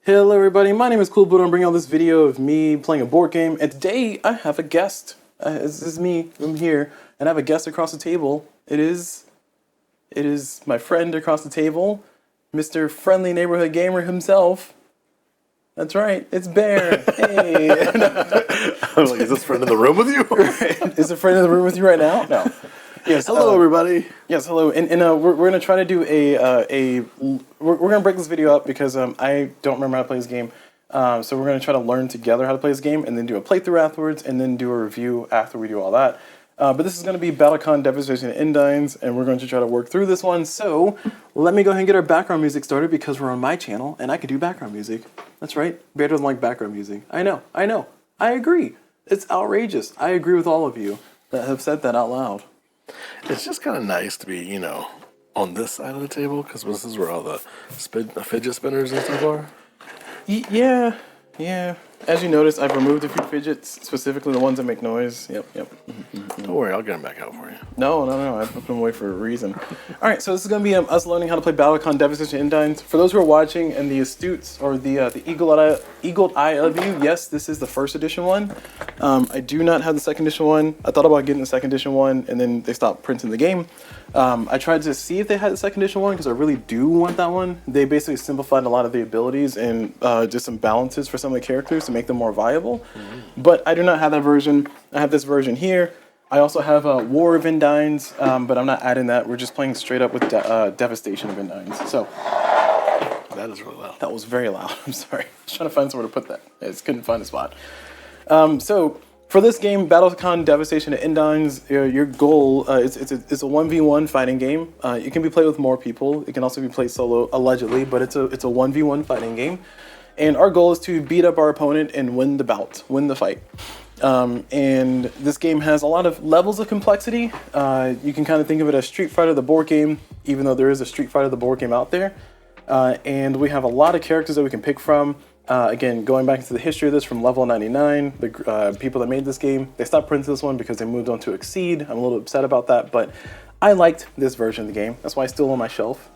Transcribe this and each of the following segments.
Hello everybody, my name is CulBlu. I'm bringing out this video of me playing a board game, and today I have a guest. This is me, I'm here, and I have a guest across the table. It is my friend across the table, Mr. Friendly Neighborhood Gamer himself. That's right, it's Bear. Hey. I was like, is this friend in the room with you? Is a friend in the room with you right now? No. Yes. Hello, everybody. Yes, hello. And we're going to try to do we're going to break this video up because I don't remember how to play this game. So we're going to try to learn together how to play this game and then do a playthrough afterwards and then do a review after we do all that. But this is going to be BattleCON, Devastation, and Indines, and we're going to try to work through this one. So let me go ahead and get our background music started because we're on my channel and I can do background music. That's right. Bear doesn't like background music. I know. I agree. It's outrageous. I agree with all of you that have said that out loud. It's just kind of nice to be, on this side of the table because this is where all the fidget spinners and stuff are. Yeah. As you notice, I've removed a few fidgets, specifically the ones that make noise. Yep. Don't worry, I'll get them back out for you. No. I put them away for a reason. All right, so this is going to be us learning how to play BattleCON, Devastation, Indines. For those who are watching and the astutes or the eagle eye of you, yes, this is the first edition one. I do not have the second edition one. I thought about getting the second edition one, and then they stopped printing the game. I tried to see if they had the second edition one because I really do want that one. They basically simplified a lot of the abilities and just some balances for some of the characters to make them more viable. Mm-hmm. But I do not have that version. I have this version here. I also have War of Indines, but I'm not adding that. We're just playing straight up with Devastation of Indines. So that is really loud. That was very loud. I'm sorry. I was trying to find somewhere to put that. I just couldn't find a spot. So for this game, BattleCON, Devastation, and Indines, your goal it's a 1v1 fighting game. It can be played with more people. It can also be played solo, allegedly, but it's a 1v1 fighting game. And our goal is to beat up our opponent and win the bout, win the fight. And this game has a lot of levels of complexity. You can kind of think of it as Street Fighter the board game, even though there is a Street Fighter the board game out there. And we have a lot of characters that we can pick from. Again, going back into the history of this from level 99, the people that made this game, they stopped printing this one because they moved on to Exceed. I'm a little upset about that, but I liked this version of the game. That's why it's still on my shelf.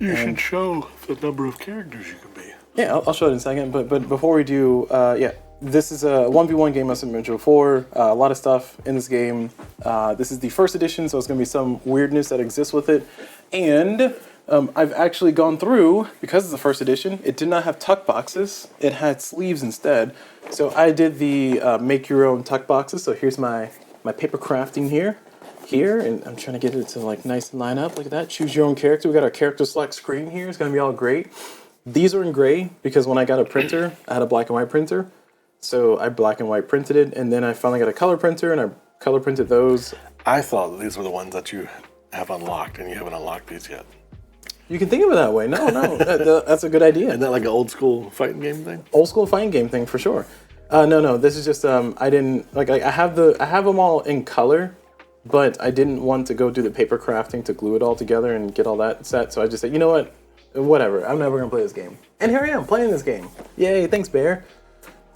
You should show the number of characters you can be. Yeah, I'll show it in a second, but before we do, this is a 1v1 game, as I mentioned before. A lot of stuff in this game. This is the first edition, so it's going to be some weirdness that exists with it. And I've actually gone through, because it's the first edition, it did not have tuck boxes. It had sleeves instead. So I did the make your own tuck boxes. So here's my paper crafting here, and I'm trying to get it to like nice and line up like that. Choose your own character. We got our character select screen here. It's going to be all great. These are in gray because when I got a printer, I had a black and white printer. So I black and white printed it, and then I finally got a color printer, and I color printed those. I thought these were the ones that you have unlocked, and you haven't unlocked these yet. You can think of it that way. No, that's a good idea. Isn't that like an old school fighting game thing? Old school fighting game thing for sure. No. This is just I didn't like. I have them all in color, but I didn't want to go do the paper crafting to glue it all together and get all that set. So I just said, you know what? Whatever. I'm never gonna play this game. And here I am playing this game. Yay! Thanks, Bear.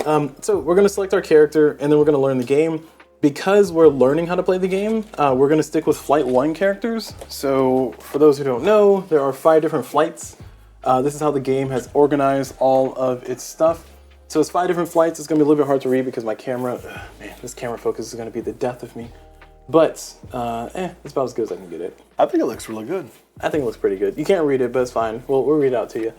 So we're gonna select our character, and then we're gonna learn the game. Because we're learning how to play the game, we're going to stick with Flight 1 characters. So for those who don't know, there are 5 different flights. This is how the game has organized all of its stuff. So it's 5 different flights. It's going to be a little bit hard to read because my camera, this camera focus is going to be the death of me. But it's about as good as I can get it. I think it looks really good. I think it looks pretty good. You can't read it, but it's fine. We'll read it out to you.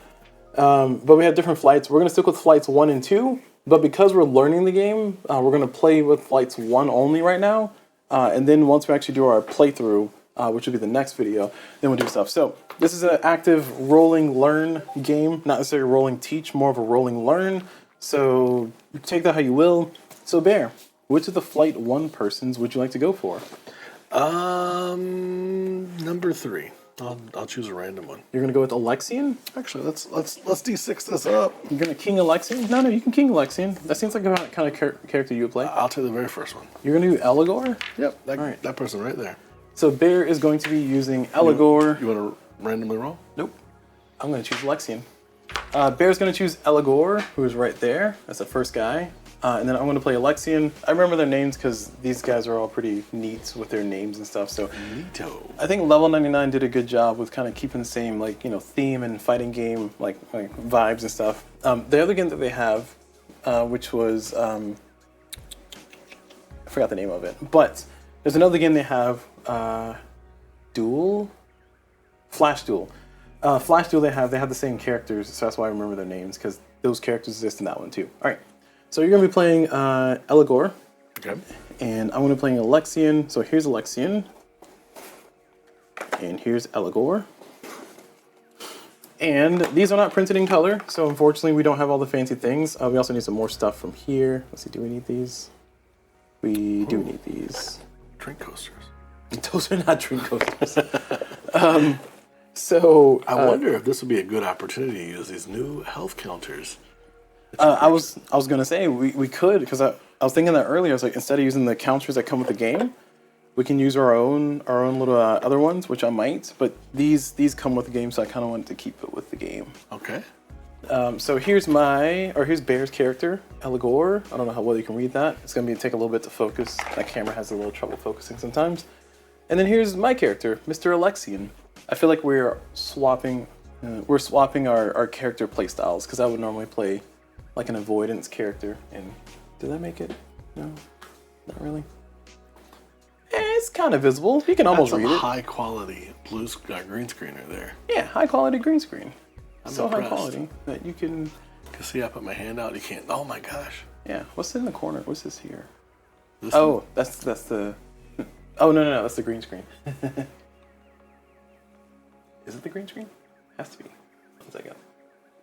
But we have different flights. We're going to stick with flights 1 and 2. But because we're learning the game, we're going to play with flights 1 only right now. And then once we actually do our playthrough, which will be the next video, then we'll do stuff. So this is an active rolling learn game, not necessarily rolling teach, more of a rolling learn. So take that how you will. So Bear, which of the flight 1 persons would you like to go for? Number 3. I'll choose a random one. You're gonna go with Alexian? Actually, let's D6 this up. You're gonna King Alexian? No, you can King Alexian. That seems like the kind of character you would play. I'll take the very first one. You're gonna do Eligore? Yep, that person right there. So Bear is going to be using Eligore. You want to randomly roll? Nope. I'm gonna choose Alexian. Bear's gonna choose Eligore, who is right there. That's the first guy. And then I'm going to play Alexian. I remember their names because these guys are all pretty neat with their names and stuff. So Neato. I think Level 99 did a good job with kind of keeping the same theme and fighting game like vibes and stuff. The other game that they have, which was I forgot the name of it, but there's another game they have, Flash Duel. Flash Duel they have the same characters, so that's why I remember their names because those characters exist in that one too. All right. So you're going to be playing Eligore. Okay. And I'm going to be playing Alexian. So here's Alexian. And here's Eligore. And these are not printed in color, so unfortunately we don't have all the fancy things. We also need some more stuff from here. Let's see, do we need these? We do need these. Drink coasters. Those are not drink coasters. So I wonder if this would be a good opportunity to use these new health counters. I was gonna say we could, because I was thinking that earlier. I was like, instead of using the counters that come with the game, we can use our own little other ones, which I might. But these come with the game, so I kind of wanted to keep it with the game. Okay. So here's Bear's character, Eligore. I don't know how well you can read that. It's gonna take a little bit to focus. That camera has a little trouble focusing sometimes. And then here's my character, Mr. Alexian. I feel like we're swapping our character play styles, because I would normally play like an avoidance character. And did that make it? No, not really. It's kind of visible. You can almost read it. High quality green screener there. Yeah, high quality green screen. I'm so impressed. high quality that you can. You can see I put my hand out. You can't. Oh my gosh. Yeah. What's in the corner? What's this here? This Oh, that's the. Oh no, that's the green screen. Is it the green screen? Has to be. 1 second.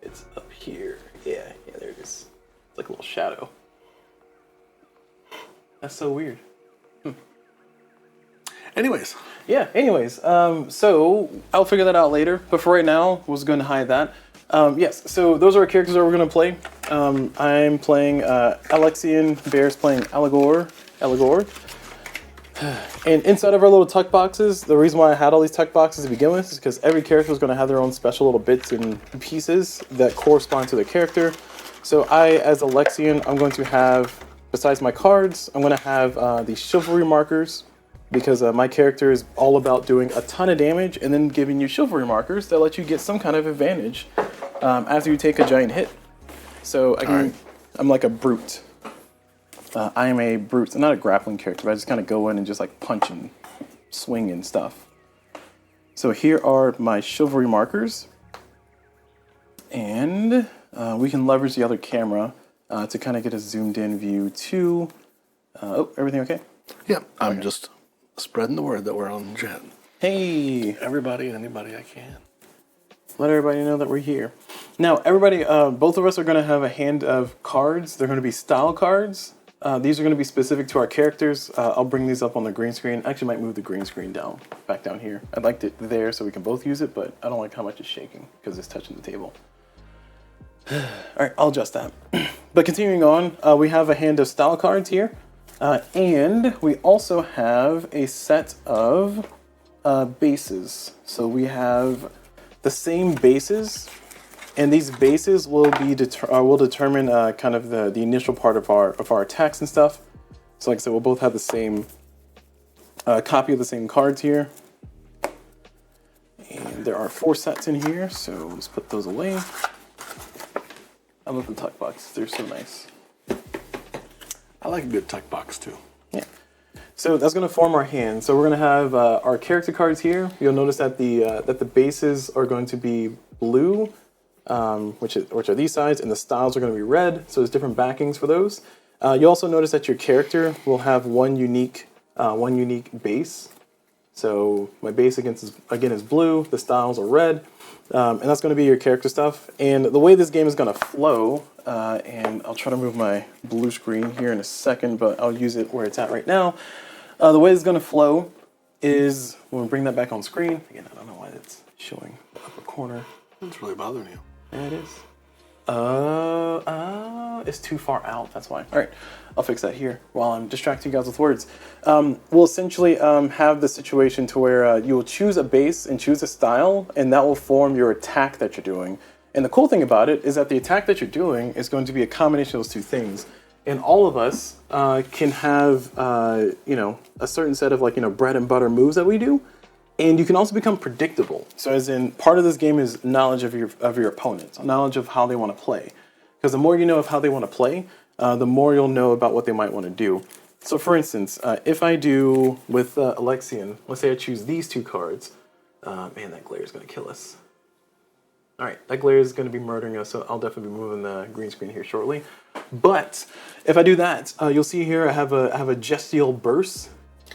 It's up here. Yeah, there it is. It's like a little shadow. That's so weird. Anyways. Yeah, so I'll figure that out later. But for right now, I was going to hide that. Yes, so those are our characters that we're going to play. I'm playing Alexian, Bear's playing Eligore. And inside of our little tuck boxes, the reason why I had all these tuck boxes to begin with is because every character is going to have their own special little bits and pieces that correspond to their character. So I, as Alexian, I'm going to have, besides my cards, I'm going to have these chivalry markers, because my character is all about doing a ton of damage and then giving you chivalry markers that let you get some kind of advantage after you take a giant hit. So I'm like a brute. I am a brute. I'm not a grappling character, but I just kind of go in and just like punch and swing and stuff. So here are my chivalry markers. And we can leverage the other camera to kind of get a zoomed in view too. Oh, everything okay? Yeah, I'm just spreading the word that we're on Jet. Hey! Everybody and anybody I can. Let everybody know that we're here. Now, everybody, both of us are going to have a hand of cards. They're going to be style cards. These are going to be specific to our characters. I'll bring these up on the green screen. I actually might move the green screen back down here. I'd like it there so we can both use it, but I don't like how much it's shaking because it's touching the table. All right, I'll adjust that. But continuing on, we have a hand of style cards here. And we also have a set of bases. So we have the same bases, and these bases will determine kind of the initial part of our attacks and stuff. So like I said, we'll both have the same copy of the same cards here. And there are 4 sets in here, so let's put those away. I love the tuck box; they're so nice. I like a good tuck box too. Yeah. So that's going to form our hand. So we're going to have our character cards here. You'll notice that the bases are going to be blue, which are these sides, and the styles are going to be red. So there's different backings for those. You also notice that your character will have one unique base. So my base again is blue. The styles are red, and that's going to be your character stuff. And the way this game is going to flow. And I'll try to move my blue screen here in a second, but I'll use it where it's at right now. The way it's going to flow is, when we bring that back on screen, again, I don't know why that's showing the upper corner. It's really bothering you. Yeah, it is. It's too far out, that's why. All right, I'll fix that here while I'm distracting you guys with words. We'll essentially have the situation to where you will choose a base and choose a style, and that will form your attack that you're doing. And the cool thing about it is that the attack that you're doing is going to be a combination of those two things. and all of us can have a certain set of bread and butter moves that we do, and you can also become predictable. So as in, part of this game is knowledge of your opponents, knowledge of how they want to play, because the more you know of how they want to play, the more you'll know about what they might want to do. So for instance, if I do with Alexian, let's say I choose these two cards. Man, that glare is going to kill us. All right, that glare is going to be murdering us, so I'll definitely be moving the green screen here shortly. But if I do that, you'll see here I have a Gestial Burst.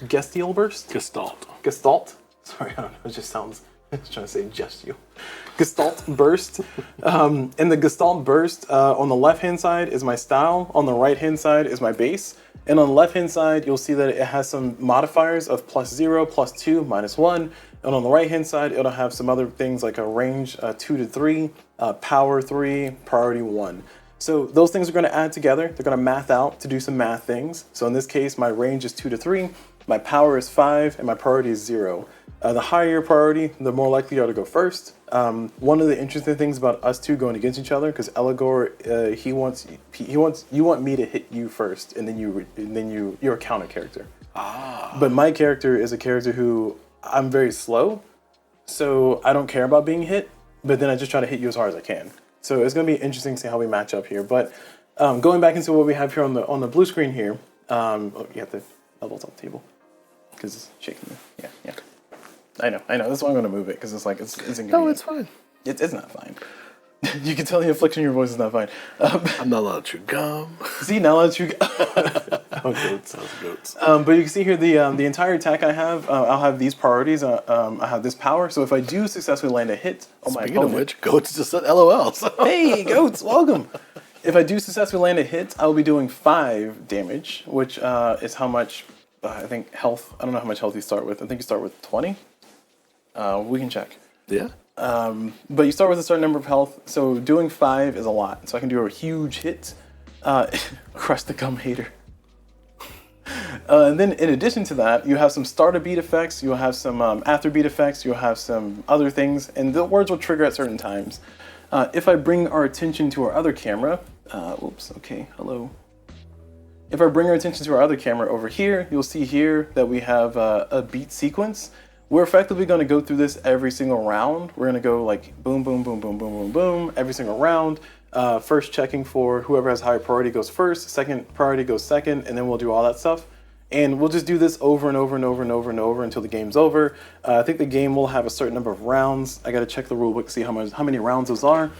Gestial Burst? Gestalt. Sorry, I don't know, it just sounds... I was trying to say Gestial. Gestalt Burst. And the Gestalt Burst, on the left-hand side is my style, on the right-hand side is my base, and on the left-hand side, you'll see that it has some modifiers of +0, +2, -1, and on the right-hand side, it'll have some other things like a range 2 to 3, power 3, priority 1. So those things are going to add together. They're going to math out to do some math things. So in this case, my range is 2 to 3, my power is 5, and my priority is 0. The higher your priority, the more likely you are to go first. One of the interesting things about us two going against each other, because Eligore, you want me to hit you first, and then you're a counter character. But my character is a character who I'm very slow, so I don't care about being hit. But then I just try to hit you as hard as I can. So it's going to be interesting to see how we match up here. But going back into what we have here on the blue screen here, you have the elbows on the table because it's shaking me. Yeah. I know. That's why I'm going to move it, because it's like, it's inconvenient. No, it's fine. It's not fine. You can tell the inflection in your voice is not fine. I'm not allowed to chew gum. See, not allowed to chew gum. Goats. But you can see here the entire attack I have, I'll have these priorities. I have this power. So if I do successfully land a hit on my opponent... Speaking of which, Goats just said LOL. So. Hey, Goats, welcome. If I do successfully land a hit, I will be doing 5 damage, which is how much, I think, health. I don't know how much health you start with. I think you start with 20. We can check. Yeah. But you start with a certain number of health, so doing 5 is a lot. So I can do a huge hit. Crush the gum hater. And then in addition to that, you have some starter beat effects, you'll have some after beat effects, you'll have some other things, and the words will trigger at certain times. If I bring our attention to our other camera, hello. If I bring our attention to our other camera over here, you'll see here that we have a beat sequence. We're effectively going to go through this every single round. We're going to go like boom, boom, boom, boom, boom, boom, boom, every single round. First checking for whoever has higher priority goes first, second priority goes second, and then we'll do all that stuff. And we'll just do this over and over and over and over and over until the game's over. I think the game will have a certain number of rounds. I got to check the rulebook to see how many rounds those are.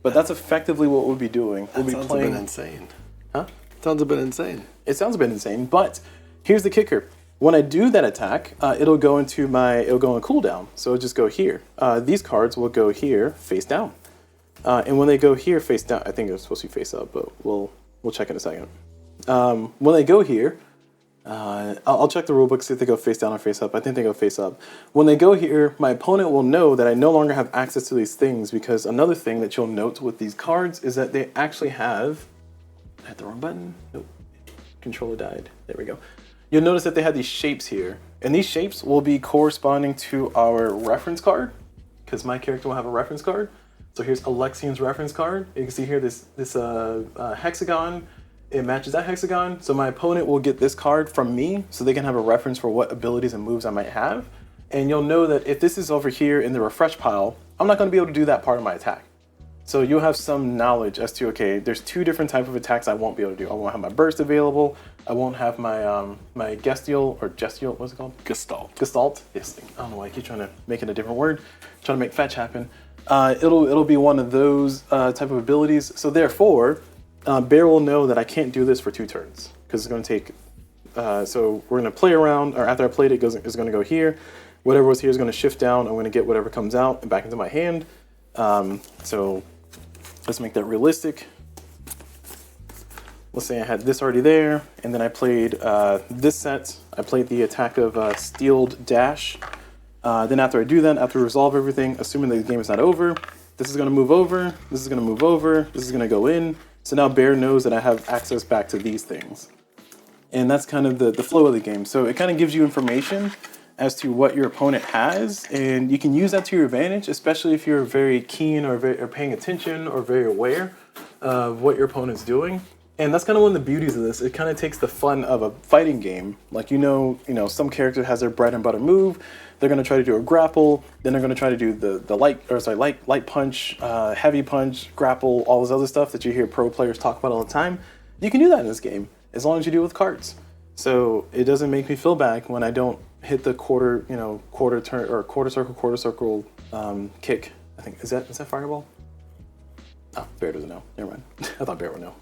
But that's effectively what we'll be doing. We'll be playing. A bit insane. Huh? Sounds a bit insane. It sounds a bit insane, but here's the kicker. When I do that attack, it'll go in cooldown. So it'll just go here. These cards will go here, face down. And when they go here, face down, I think it was supposed to be face up, but we'll check in a second. When they go here, I'll check the rulebook, see if they go face down or face up. I think they go face up. When they go here, my opponent will know that I no longer have access to these things, because another thing that you'll note with these cards is that they actually have... I hit the wrong button? Nope. Controller died. There we go. You'll notice that they have these shapes here, and these shapes will be corresponding to our reference card, because my character will have a reference card. So here's Alexian's reference card. You can see here this hexagon. It matches that hexagon. So my opponent will get this card from me, so they can have a reference for what abilities and moves I might have. And you'll know that if this is over here in the refresh pile, I'm not going to be able to do that part of my attack. So you'll have some knowledge as to, okay, there's 2 different types of attacks I won't be able to do. I won't have my burst available. I won't have my my Gestial, what's it called? Gestalt. Yes. I don't know why I keep trying to make it a different word. Trying to make fetch happen. It'll be one of those type of abilities. So therefore, Bear will know that I can't do this for 2 turns, because it's going to take. So we're going to play around, or after I played it, it's going to go here. Whatever was here is going to shift down. I'm going to get whatever comes out and back into my hand. So let's make that realistic. Let's say I had this already there, and then I played this set. I played the attack of Steeled Dash. Then after I do that, after I resolve everything, assuming the game is not over, this is going to move over, this is going to move over, this is going to go in. So now Bear knows that I have access back to these things. And that's kind of the flow of the game. So it kind of gives you information as to what your opponent has, and you can use that to your advantage, especially if you're very keen or paying attention or very aware of what your opponent's doing. And that's kind of one of the beauties of this. It kind of takes the fun of a fighting game. Like, you know, some character has their bread and butter move. They're going to try to do a grapple. Then they're going to try to do the light punch, heavy punch, grapple, all this other stuff that you hear pro players talk about all the time. You can do that in this game as long as you do it with cards. So it doesn't make me feel bad when I don't hit the quarter turn or quarter circle kick. I think is that fireball? Oh, Bear doesn't know. Never mind. I thought Bear would know.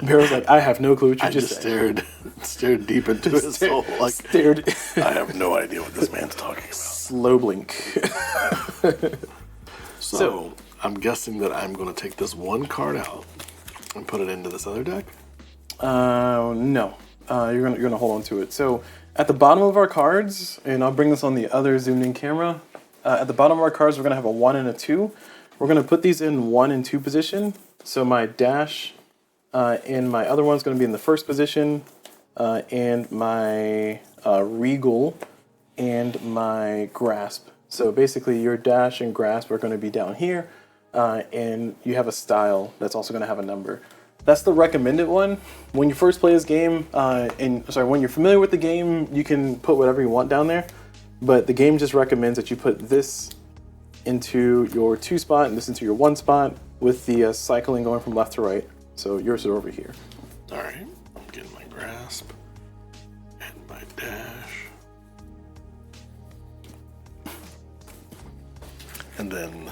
Bear was like, I have no clue what you just said. stared deep into his soul. Like, Stared. I have no idea what this man's talking about. Slow blink. So I'm guessing that I'm going to take this one card out and put it into this other deck. No. You're gonna hold on to it. So at the bottom of our cards, and I'll bring this on the other zoomed in camera. At the bottom of our cards, we're gonna have a 1 and a 2. We're gonna put these in 1 and 2 position. So my dash and my other one's gonna be in the first position, and my regal and my grasp. So basically, your dash and grasp are gonna be down here, and you have a style that's also gonna have a number. That's the recommended one. When you first play this game, when you're familiar with the game, you can put whatever you want down there. But the game just recommends that you put this into your 2 spot and this into your 1 spot with the cycling going from left to right. So yours are over here. All right, I'm getting my grasp and my dash. And then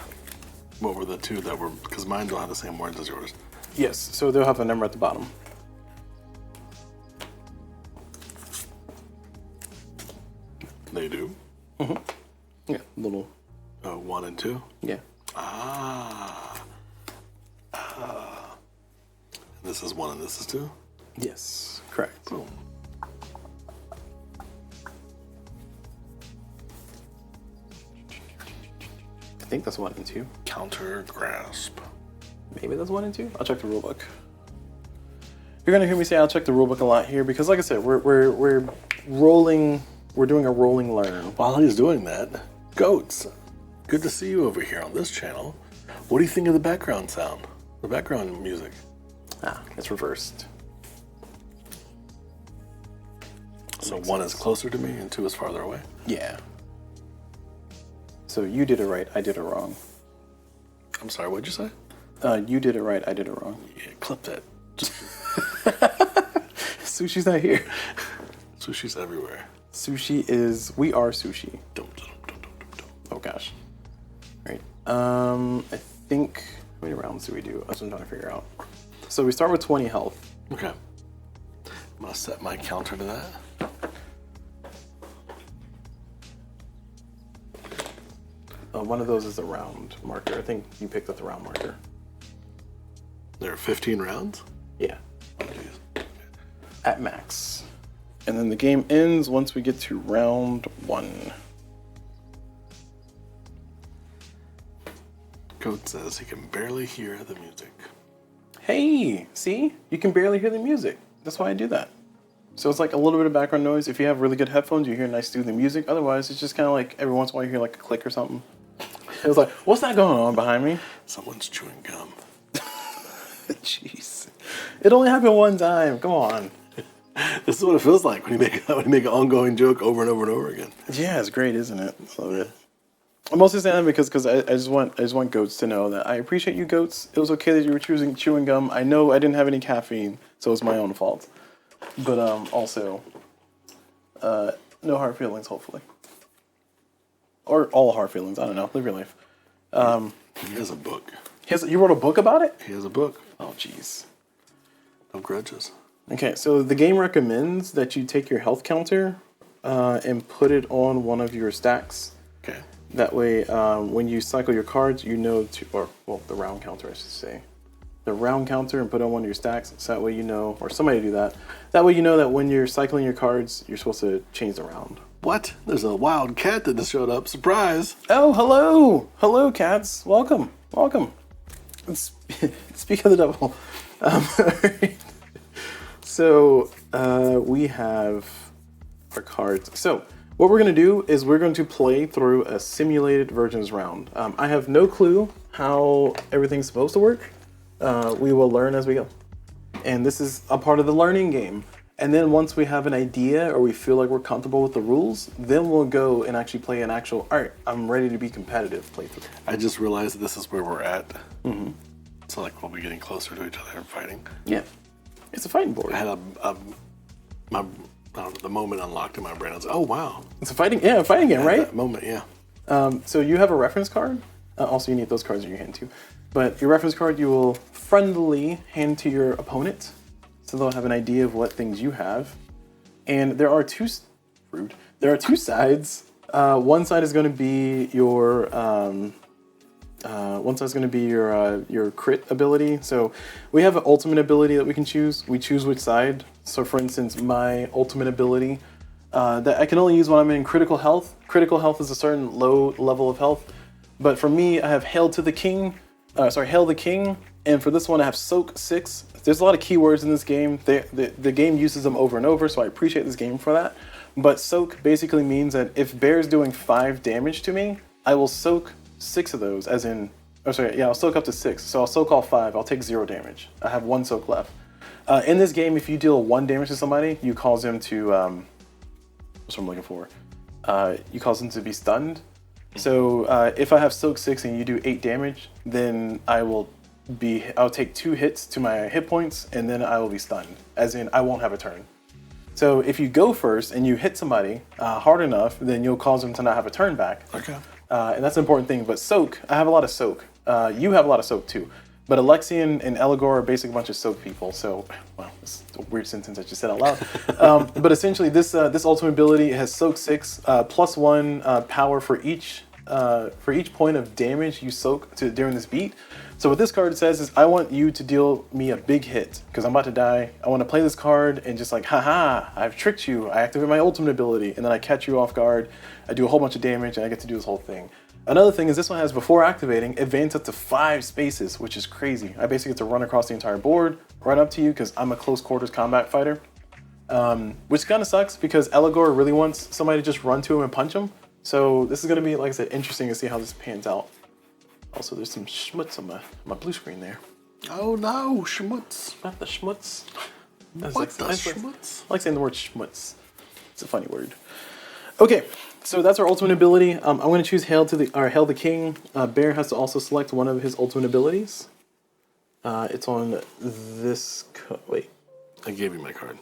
what were the 2 that were, because mine don't have the same words as yours. Yes, so they'll have a number at the bottom. They do? Mm-hmm. Yeah, little. 1 and 2? Yeah. This is 1 and this is 2? Yes, correct. Boom. I think that's 1 and 2. Counter grasp. Maybe that's 1 and 2. I'll check the rulebook. You're gonna hear me say I'll check the rulebook a lot here because, like I said, we're rolling. We're doing a rolling learn. While he's doing that, Goats, good to see you over here on this channel. What do you think of the background sound? The background music? It's reversed. So 1 is closer to me and 2 is farther away? Yeah. So you did it right, I did it wrong. I'm sorry, what'd you say? You did it right, I did it wrong. Yeah, clip that. Sushi's not here. Sushi's everywhere. We are sushi. Dum. Oh gosh. Right. I think, how many rounds do we do? That's what I'm trying to figure out. So we start with 20 health. Okay. I'm gonna set my counter to that. One of those is a round marker. I think you picked up the round marker. There are 15 rounds? Yeah. Oh, geez. At max. And then the game ends once we get to round 1. Goat says he can barely hear the music. Hey, see? You can barely hear the music. That's why I do that. So it's like a little bit of background noise. If you have really good headphones, you hear nice soothing music. Otherwise, it's just kind of like every once in a while you hear like a click or something. It was like, what's that going on behind me? Someone's chewing gum. Jeez. It only happened one time. Come on. This is what it feels like when you make an ongoing joke over and over and over again. Yeah, it's great, isn't it? Love it. I'm mostly saying that because I just want Goats to know that I appreciate you, Goats. It was okay that you were choosing chewing gum. I know I didn't have any caffeine, so it's my own fault. But also, no hard feelings, hopefully. Or all hard feelings. I don't know. Live your life. He has a book. You wrote a book about it? He has a book. Oh, jeez. No grudges. Okay, so the game recommends that you take your health counter and put it on one of your stacks. Okay. That way, when you cycle your cards, you know the round counter, I should say. The round counter and put it on one of your stacks, so that way you know, or somebody do that. That way you know that when you're cycling your cards, you're supposed to change the round. What? There's a wild cat that just showed up. Surprise! Oh, hello! Hello, cats. Welcome. Welcome. Speak of the devil. So, we have our cards. So, what we're going to do is we're going to play through a simulated Virgins round. I have no clue how everything's supposed to work. We will learn as we go. and this is a part of the learning game. And then once we have an idea or we feel like we're comfortable with the rules, then we'll go and actually play an actual, all right, I'm ready to be competitive playthrough. I just realized that this is where we're at. Mm-hmm. So like we'll be getting closer to each other and fighting. Yeah, it's a fighting board. I had the moment unlocked in my brain. I was like, oh wow. It's a fighting game, right? That moment, yeah. So you have a reference card. Also, you need those cards in your hand too. But your reference card you will friendly hand to your opponent, so they'll have an idea of what things you have. And there are two sides. One side is going to be your your crit ability. So we have an ultimate ability that we can choose. We choose which side. So for instance, my ultimate ability that I can only use when I'm in critical health. Critical health is a certain low level of health. But for me, I have Hail the King. And for this one, I have Soak 6. There's a lot of keywords in this game. The game uses them over and over, so I appreciate this game for that. But Soak basically means that if Bear's doing 5 damage to me, I will soak 6 of those, I'll soak up to 6. So I'll soak all 5, I'll take 0 damage. I have 1 soak left. In this game, if you deal 1 damage to somebody, you cause them to, what's what I'm looking for? You cause them to be stunned. So if I have soak 6 and you do 8 damage, then I'll take 2 hits to my hit points, and then I will be stunned, as in I won't have a turn. So if you go first and you hit somebody hard enough, then you'll cause them to not have a turn back. Okay. And that's an important thing. But soak, I have a lot of soak. You have a lot of soak too. But Alexian and Eligore are basically a bunch of soak people. So, wow, that's a weird sentence I just said out loud. But essentially, this ultimate ability has soak 6 +1 power for each point of damage you soak during this beat. So what this card says is, I want you to deal me a big hit because I'm about to die. I want to play this card and just like, haha, I've tricked you. I activate my ultimate ability and then I catch you off guard. I do a whole bunch of damage and I get to do this whole thing. Another thing is this one has, before activating, advance up to 5 spaces, which is crazy. I basically get to run across the entire board, run up to you because I'm a close quarters combat fighter. Which kind of sucks because Eligore really wants somebody to just run to him and punch him. So this is going to be, like I said, interesting to see how this pans out. Also, there's some schmutz on my blue screen there. Oh no, schmutz. Not the schmutz. Schmutz? I like saying the word schmutz. It's a funny word. Okay, so that's our ultimate ability. I'm going to choose Hail the King. Bear has to also select one of his ultimate abilities. It's on this. Wait. I gave you my card.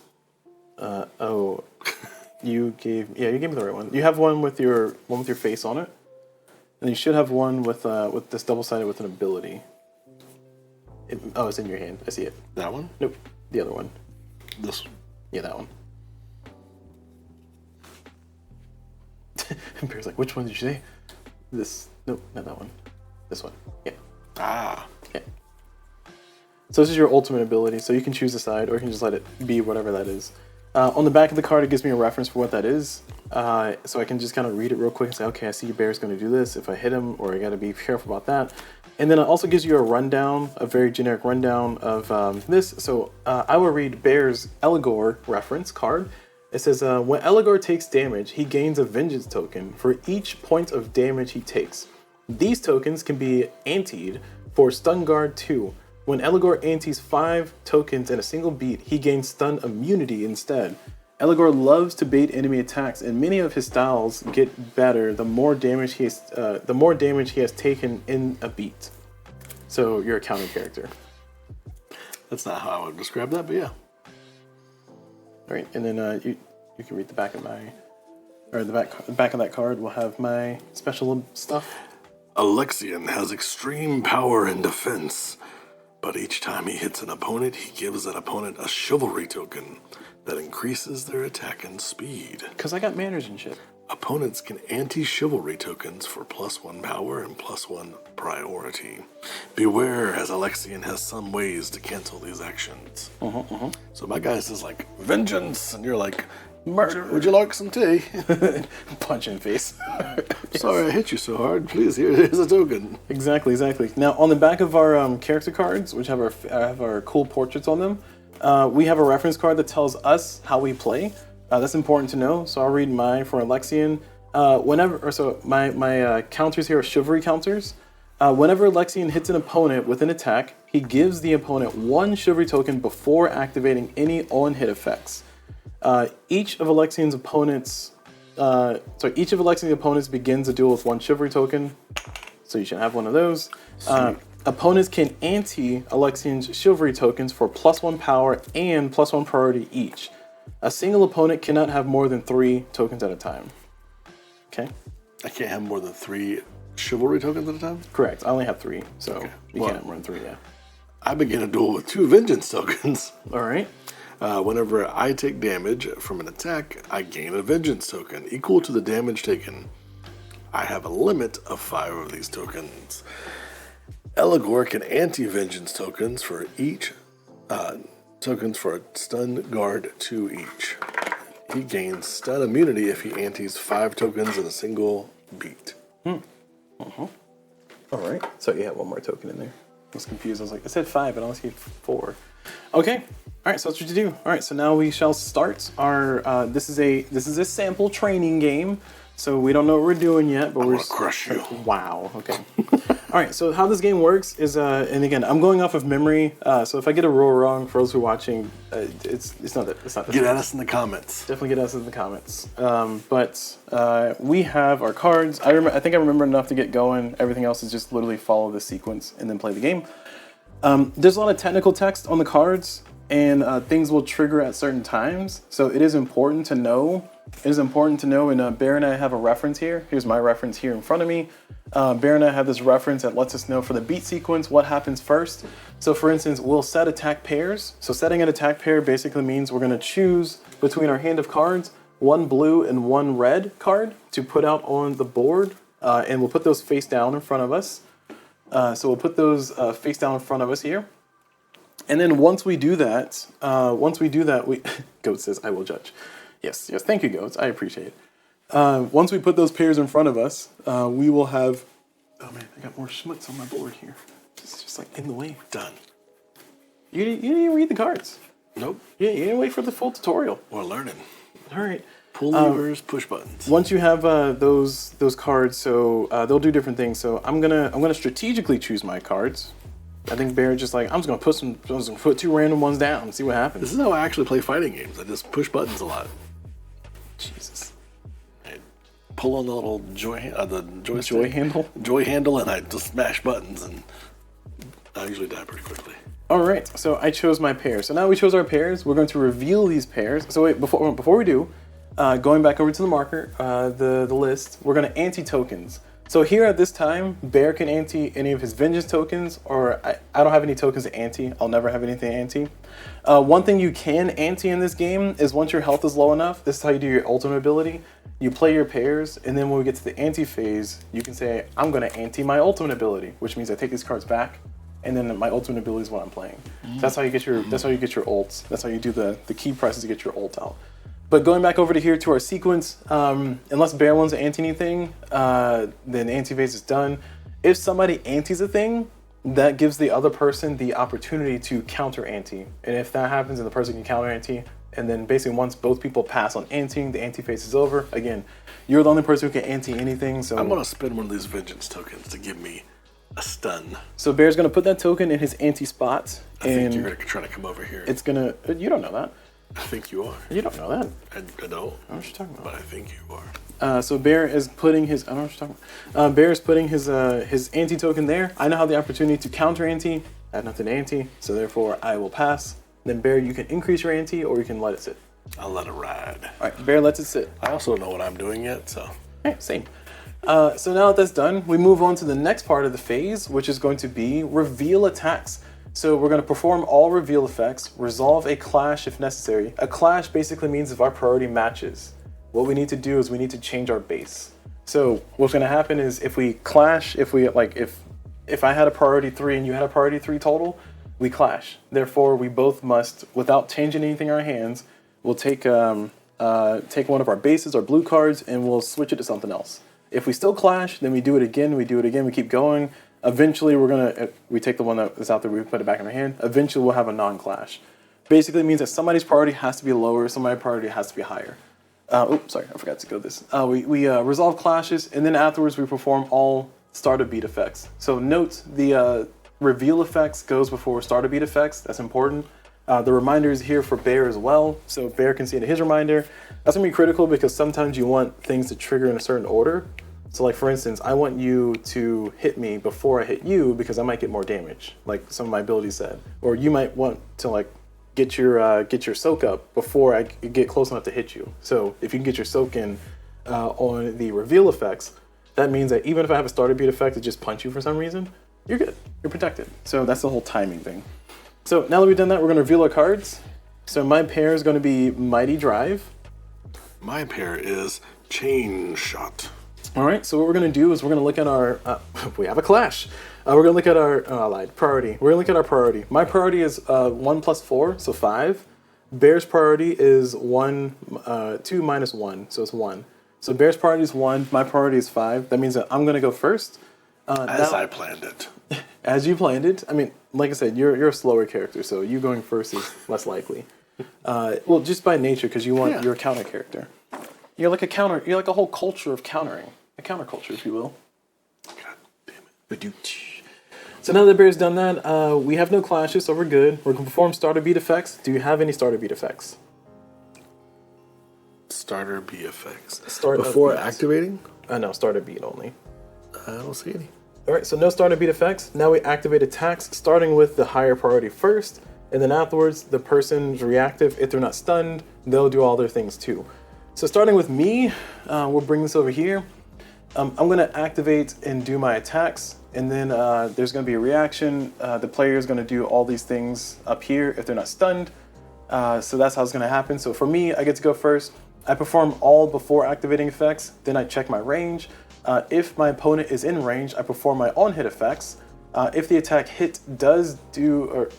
You gave me the right one. You have one with your face on it, and you should have one with this double-sided with an ability. It's in your hand. I see it. That one? Nope, the other one. This one? Yeah, that one. And Bear's like, which one did you say? This? Nope, not that one. This one. Yeah. Ah. Yeah. So this is your ultimate ability. So you can choose a side, or you can just let it be whatever that is. On the back of the card, it gives me a reference for what that is. So I can just kind of read it real quick and say, okay, I see Bear's going to do this if I hit him, or I got to be careful about that. And then it also gives you a rundown, a very generic rundown of this. So I will read Bear's Eligore reference card. It says, when Eligore takes damage, he gains a vengeance token for each point of damage he takes. These tokens can be antied for Stun Guard 2. When Eligore antes 5 tokens in a single beat, he gains stun immunity instead. Eligore loves to bait enemy attacks, and many of his styles get better the more damage he has taken in a beat. So you're a counter character. That's not how I would describe that, but yeah. All right, and then you can read the back of the back of that card will have my special stuff. Alexian has extreme power and defense. But each time he hits an opponent, he gives that opponent a chivalry token that increases their attack and speed. Because I got manners and shit. Opponents can anti-chivalry tokens for +1 power and +1 priority. Beware, as Alexian has some ways to cancel these actions. So my guy says like, vengeance, and you're like, murder. Would you like some tea? Punch in face. Sorry I hit you so hard. Please, here's a token. Exactly. Now, on the back of our character cards, which have our cool portraits on them, we have a reference card that tells us how we play. That's important to know. So I'll read mine for Alexian. My counters here are chivalry counters. Whenever Alexian hits an opponent with an attack, he gives the opponent 1 chivalry token before activating any on-hit effects. Each of Alexian's opponents begins a duel with 1 chivalry token, so you should have one of those. Opponents can ante Alexian's chivalry tokens for +1 power and +1 priority each. A single opponent cannot have more than 3 tokens at a time. Okay. I can't have more than 3 chivalry tokens at a time? Correct. I only have 3, so you can't have more than 3, yeah. I begin a duel with 2 vengeance tokens. All right. Whenever I take damage from an attack, I gain a vengeance token equal to the damage taken. I have a limit of 5 of these tokens. Eligore can anti-vengeance tokens for each, tokens for a stun guard 2 each. He gains stun immunity if he antis 5 tokens in a single beat. All right. So you have 1 more token in there. I was confused. I was like, it said 5, but I only see 4. Okay. All right. So that's what you do. All right. So now we shall start our. This is a sample training game. So we don't know what we're doing yet, but I'm we're gonna crush you. Wow. Okay. All right. So how this game works is, and again, I'm going off of memory. So if I get a rule wrong, for those who are watching, it's not that. It's not. Get at us in the comments. Definitely get us in the comments. But we have our cards. I think I remember enough to get going. Everything else is just literally follow the sequence and then play the game. There's a lot of technical text on the cards, and things will trigger at certain times. So it is important to know. And Bear and I have a reference here. Here's my reference here in front of me. Bear and I have this reference that lets us know for the beat sequence what happens first. So for instance, we'll set attack pairs. So setting an attack pair basically means we're going to choose between our hand of cards 1 blue and 1 red card to put out on the board, and we'll put those face down in front of us. So we'll put those face down in front of us here. And then once we do that, we Goat says, I will judge. Yes, thank you, Goats. I appreciate it. Once we put those pairs in front of us, we will have... Oh man, I got more schmutz on my board here. It's just like in the way. Done. You didn't even read the cards. Nope. You didn't wait for the full tutorial. We're learning. All right. Pull levers, push buttons. Once you have those cards, so they'll do different things. So I'm gonna strategically choose my cards. I think Bear just like I'm just gonna put 2 random ones down and see what happens. This is how I actually play fighting games. I just push buttons a lot. Jesus. I pull on the little joystick, Joy handle, and I just smash buttons, and I usually die pretty quickly. All right, so I chose my pair. So now we chose our pairs. We're going to reveal these pairs. So wait, before we do, going back over to the marker, the list, we're going to ante tokens. So here at this time, Bear can ante any of his vengeance tokens, or I don't have any tokens to ante. I'll never have anything to ante. One thing you can ante in this game is once your health is low enough, this is how you do your ultimate ability. You play your pairs, and then when we get to the ante phase, you can say, I'm going to ante my ultimate ability, which means I take these cards back, and then my ultimate ability is what I'm playing. So that's how you get your ults. That's how you do the key presses to get your ult out. But going back over to here to our sequence, unless Bear wants to ante anything, then ante phase is done. If somebody antes a thing, that gives the other person the opportunity to counter ante. And if that happens, then the person can counter ante. And then basically once both people pass on anteing, the ante phase is over. Again, you're the only person who can ante anything. So I'm gonna spend one of these vengeance tokens to give me a stun. So Bear's gonna put that token in his ante spot. I think you're gonna try to come over here. It's gonna. You don't know that. I think you are. You don't know that. I don't. I don't know what you're talking about. But I think you are. So Bear is putting his. I don't know what you're talking about. Bear is putting his ante token there. I now have the opportunity to counter ante. I have nothing to ante, so therefore I will pass. Then Bear, you can increase your ante, or you can let it sit. I'll let it ride. All right, Bear lets it sit. I also don't know what I'm doing yet, so. Hey, same. So now that that's done, we move on to the next part of the phase, which is going to be reveal attacks. So we're going to perform all reveal effects, resolve a clash if necessary. A clash basically means if our priority matches. What we need to do is we need to change our base. So what's going to happen is if we clash, if I had a priority 3 and you had a priority 3 total, we clash. Therefore, we both must, without changing anything in our hands, we'll take one of our bases, our blue cards, and we'll switch it to something else. If we still clash, then we do it again, we keep going. Eventually, we take the one that is out there, we put it back in our hand. Eventually, we'll have a non-clash. Basically, it means that somebody's priority has to be lower, somebody's priority has to be higher. Sorry, I forgot to go this. We resolve clashes, and then afterwards, we perform all start of beat effects. So note the reveal effects goes before start of beat effects. That's important. The reminder is here for Bear as well, so Bear can see it in his reminder. That's gonna be critical because sometimes you want things to trigger in a certain order. So like for instance, I want you to hit me before I hit you because I might get more damage, like some of my abilities said. Or you might want to like get your soak up before I get close enough to hit you. So if you can get your soak in on the reveal effects, that means that even if I have a starter beat effect to just punch you for some reason, you're good, you're protected. So that's the whole timing thing. So now that we've done that, we're gonna reveal our cards. So my pair is gonna be Mighty Drive. My pair is Chain Shot. All right, so what we're gonna do is we're gonna look at our, we have a clash. We're gonna look at our, I lied, priority. We're gonna look at our priority. My priority is 1 plus 4, so 5. Bear's priority is 2 minus 1, so it's 1. So Bear's priority is 1, my priority is 5. That means that I'm gonna go first. As I planned it. As you planned it. I mean, like I said, you're a slower character, so you going first is less likely. Well, just by nature, because you're a counter character. You're like a whole culture of countering. A counterculture, if you will. God damn it. So now that Bear's done that, we have no clashes, so we're good. We're going to perform starter beat effects. Do you have any starter beat effects? Starter beat effects. Before activating? No, starter beat only. I don't see any. All right, so no starter beat effects. Now we activate attacks, starting with the higher priority first, and then afterwards, the person's reactive. If they're not stunned, they'll do all their things too. So starting with me, we'll bring this over here. I'm going to activate and do my attacks, and then there's going to be a reaction. The player is going to do all these things up here if they're not stunned. So that's how it's going to happen. So for me, I get to go first. I perform all before activating effects, then I check my range. If my opponent is in range, I perform my on-hit effects. If the attack hits, do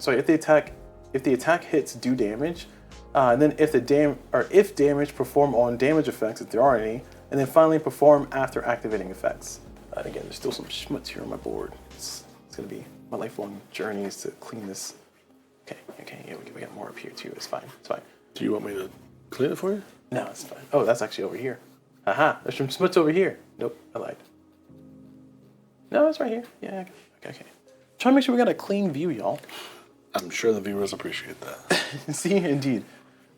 damage. And then if damage, perform on damage effects if there are any. And then finally perform after activating effects. And again, there's still some schmutz here on my board. It's gonna be my lifelong journey is to clean this. Okay, yeah, we got more up here too. It's fine. Do you want me to clean it for you? No, it's fine. Oh, that's actually over here. Aha, there's some schmutz over here. Nope, I lied. No, it's right here. Yeah, okay. Trying to make sure we got a clean view, y'all. I'm sure the viewers appreciate that. See, indeed.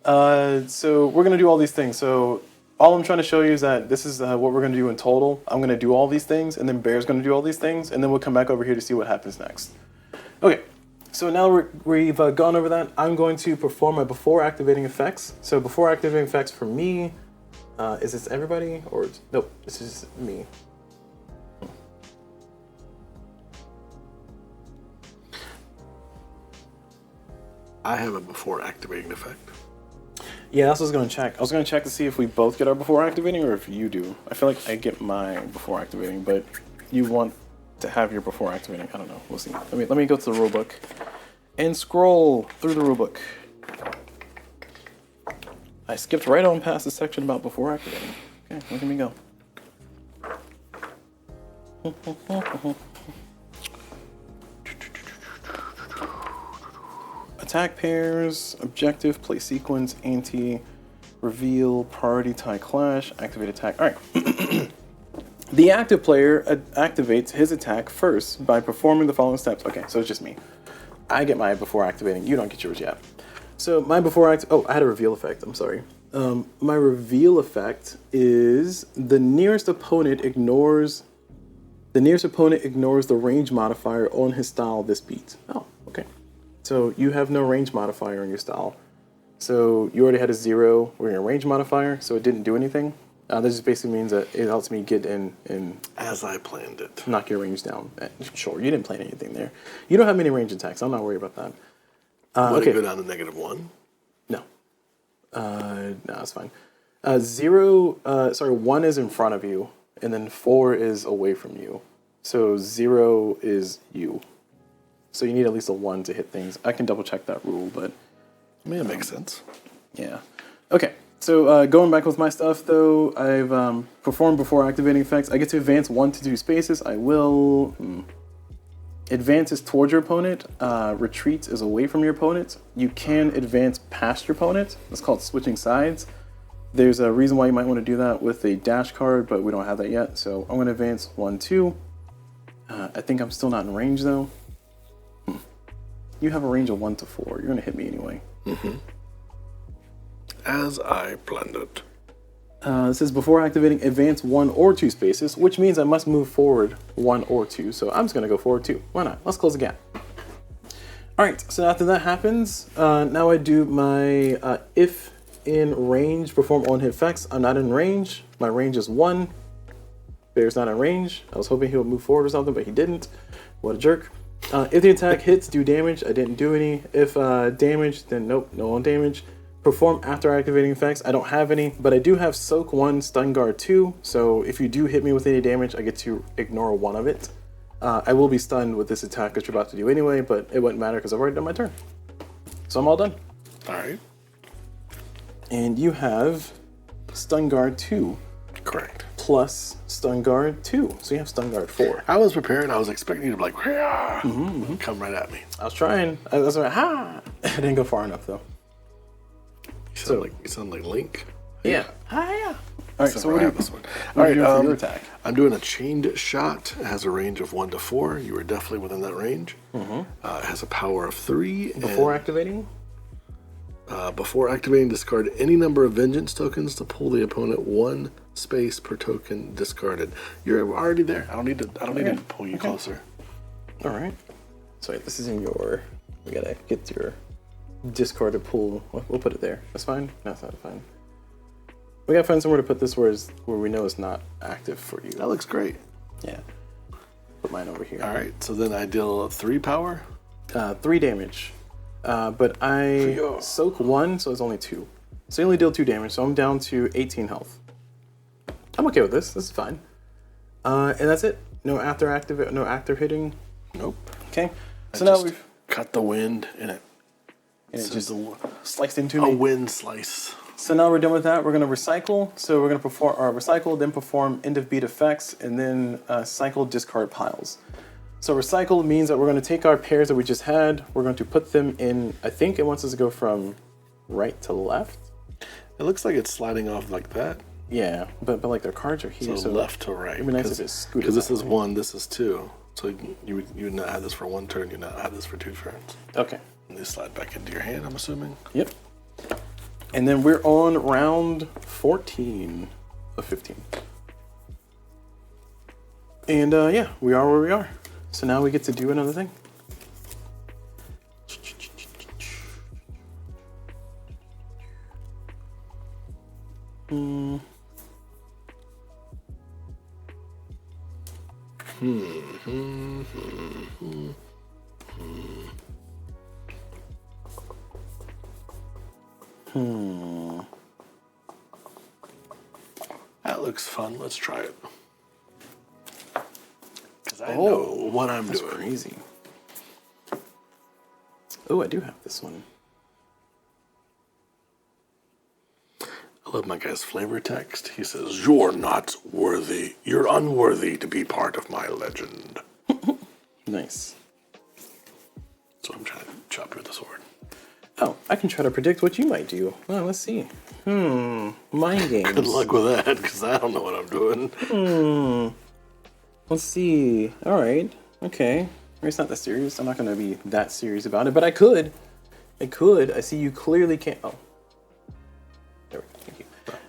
So we're gonna do all these things. So all I'm trying to show you is that this is what we're gonna do in total. I'm gonna do all these things, and then Bear's gonna do all these things, and then we'll come back over here to see what happens next. Okay, so now we've gone over that. I'm going to perform my before activating effects. So before activating effects for me, is this everybody or nope? This is me. I have a before activating effect. Yeah, that's what I was going to check. I was going to check to see if we both get our before activating or if you do. I feel like I get my before activating, but you want to have your before activating. I don't know. We'll see. Let me go to the rulebook and scroll through the rulebook. I skipped right on past the section about before activating. Okay, look at me go. Attack pairs, objective, play sequence, anti, reveal, priority, tie, clash, activate attack. All right. The active player activates his attack first by performing the following steps. Okay, so it's just me. I get my before activating. You don't get yours yet. So my before I had a reveal effect. I'm sorry. My reveal effect is the nearest opponent ignores the range modifier on his style this beat. Oh, okay. So you have no range modifier on your style. So you already had a 0 or your range modifier, so it didn't do anything. That just basically means that it helps me get in and as I planned it. Knock your range down. Sure, you didn't plan anything there. You don't have many range attacks. I'm not worried about that. Would okay. it go down to -1? No. No, it's fine. 1 is in front of you, and then 4 is away from you. So 0 is you. So you need at least a 1 to hit things. I can double check that rule, but I mean, it makes sense. Yeah. Okay. So going back with my stuff, though, I've performed before activating effects. I get to advance 1 to 2 spaces. I will. Advance is towards your opponent. Retreat is away from your opponent. You can advance past your opponent. That's called switching sides. There's a reason why you might want to do that with a dash card, but we don't have that yet. So I'm going to advance 1, 2. I think I'm still not in range though. You have a range of 1 to 4. You're gonna hit me anyway. As I planned it. It says before activating, advance 1 or 2 spaces, which means I must move forward 1 or 2. So I'm just gonna go forward 2. Why not? Let's close the gap. All right. So after that happens, now I do my if in range, perform on hit effects. I'm not in range. My range is 1. Bear's not in range. I was hoping he would move forward or something, but he didn't. What a jerk. If the attack hits, do damage. I didn't do any. If damage, then nope, no on damage. Perform after activating effects. I don't have any, but I do have Soak 1, Stun Guard 2. So if you do hit me with any damage, I get to ignore one of it. I will be stunned with this attack that you're about to do anyway, but it wouldn't matter because I've already done my turn. So I'm all done. All right. And you have Stun Guard 2. Correct. Plus Stun Guard 2. So you have Stun Guard 4. I was prepared. I was expecting you to be like, come right at me. I was trying. I was like, ha! I didn't go far enough though. You sound like Link. Yeah. Hiya. All right. So what do you this one? All right. For your attack? I'm doing a chained shot. It has a range of 1 to 4. You were definitely within that range. It has a power of 3. Before activating? Before activating, discard any number of vengeance tokens to pull the opponent 1 space per token discarded. You're already there. I don't need to pull you closer. All right. So wait, this is in your. We gotta get your discarded pool. We'll put it there. That's fine. That's not fine. We gotta find somewhere to put this where we know it's not active for you. That looks great. Yeah. Put mine over here. All right. So then I deal 3 power. 3 damage. But I soak 1, so it's only 2. So you only deal 2 damage. So I'm down to 18 health. I'm okay with this. This is fine. And that's it. No after hitting. Nope. Okay. So now we've cut the wind in it. And it just sliced into me. A wind slice. So now we're done with that. We're going to recycle. So we're going to perform our recycle, then perform end of beat effects, and then cycle discard piles. So recycle means that we're going to take our pairs that we just had. We're going to put them in. I think it wants us to go from right to left. It looks like it's sliding off like that. Yeah, but like their cards are here. So left to right. It'd be nice if it scooted. Because this is 1, this is 2. So you would not have this for 1 turn. You would not have this for 2 turns. Okay. And they slide back into your hand, I'm assuming. Yep. And then we're on round 14 of 15. And yeah, we are where we are. So now we get to do another thing. That looks fun. Let's try it. Because I know what I'm doing. Crazy. Oh, I do have this one. I love my guy's flavor text. He says, "You're not worthy. You're unworthy to be part of my legend." Nice. So I'm trying to chop you with the sword. Oh, I can try to predict what you might do. Well, let's see. Mind games. Good luck with that, because I don't know what I'm doing. Let's see. All right. Okay. It's not that serious. I'm not going to be that serious about it, but I could. I could. I see you clearly can't. Oh. There we go. Thank you.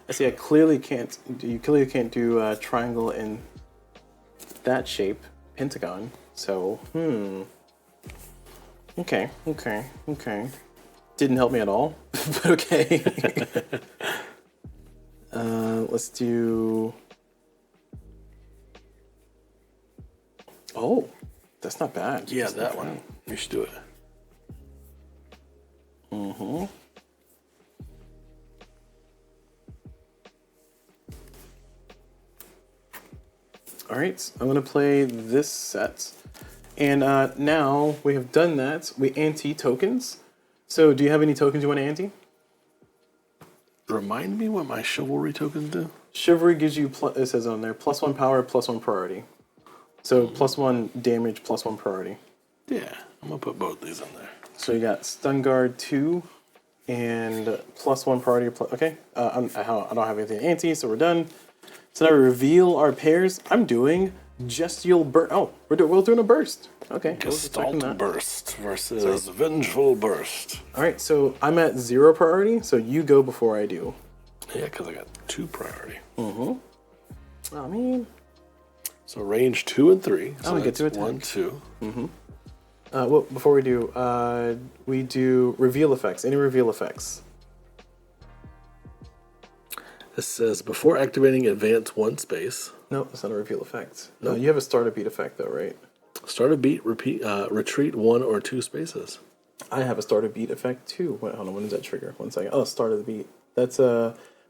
I see I clearly can't. You clearly can't do a triangle in that shape. Pentagon. So, Okay. Didn't help me at all, but okay. Let's do. Oh, that's not bad. Yeah, that's that one. You should do it. All right, I'm gonna play this set, and now we have done that. We ante tokens. So, do you have any tokens you want to ante? Remind me what my chivalry tokens do. Chivalry gives you, it says on there, +1 power, +1 priority. So +1 damage, +1 priority. Yeah, I'm gonna put both these in there. So you got Stun Guard 2 and +1 priority. Okay, I don't have anything anti, so we're done. So now we reveal our pairs. I'm doing Gestial burst. Oh, we're doing a burst. Okay. Gestalt burst versus vengeful burst. All right, so I'm at 0 priority, so you go before I do. Yeah, because I got 2 priority. I mean, so range 2 and 3. So I get to attack. 1, 2. Well, before we do reveal effects. Any reveal effects? This says before activating, advance 1 space. No, that's not a reveal effect. Nope. You have a start a beat effect though, right? Start a beat, retreat 1 or 2 spaces. I have a start a beat effect too. Wait, hold on, when does that trigger? 1 second. Oh, start of the beat. That's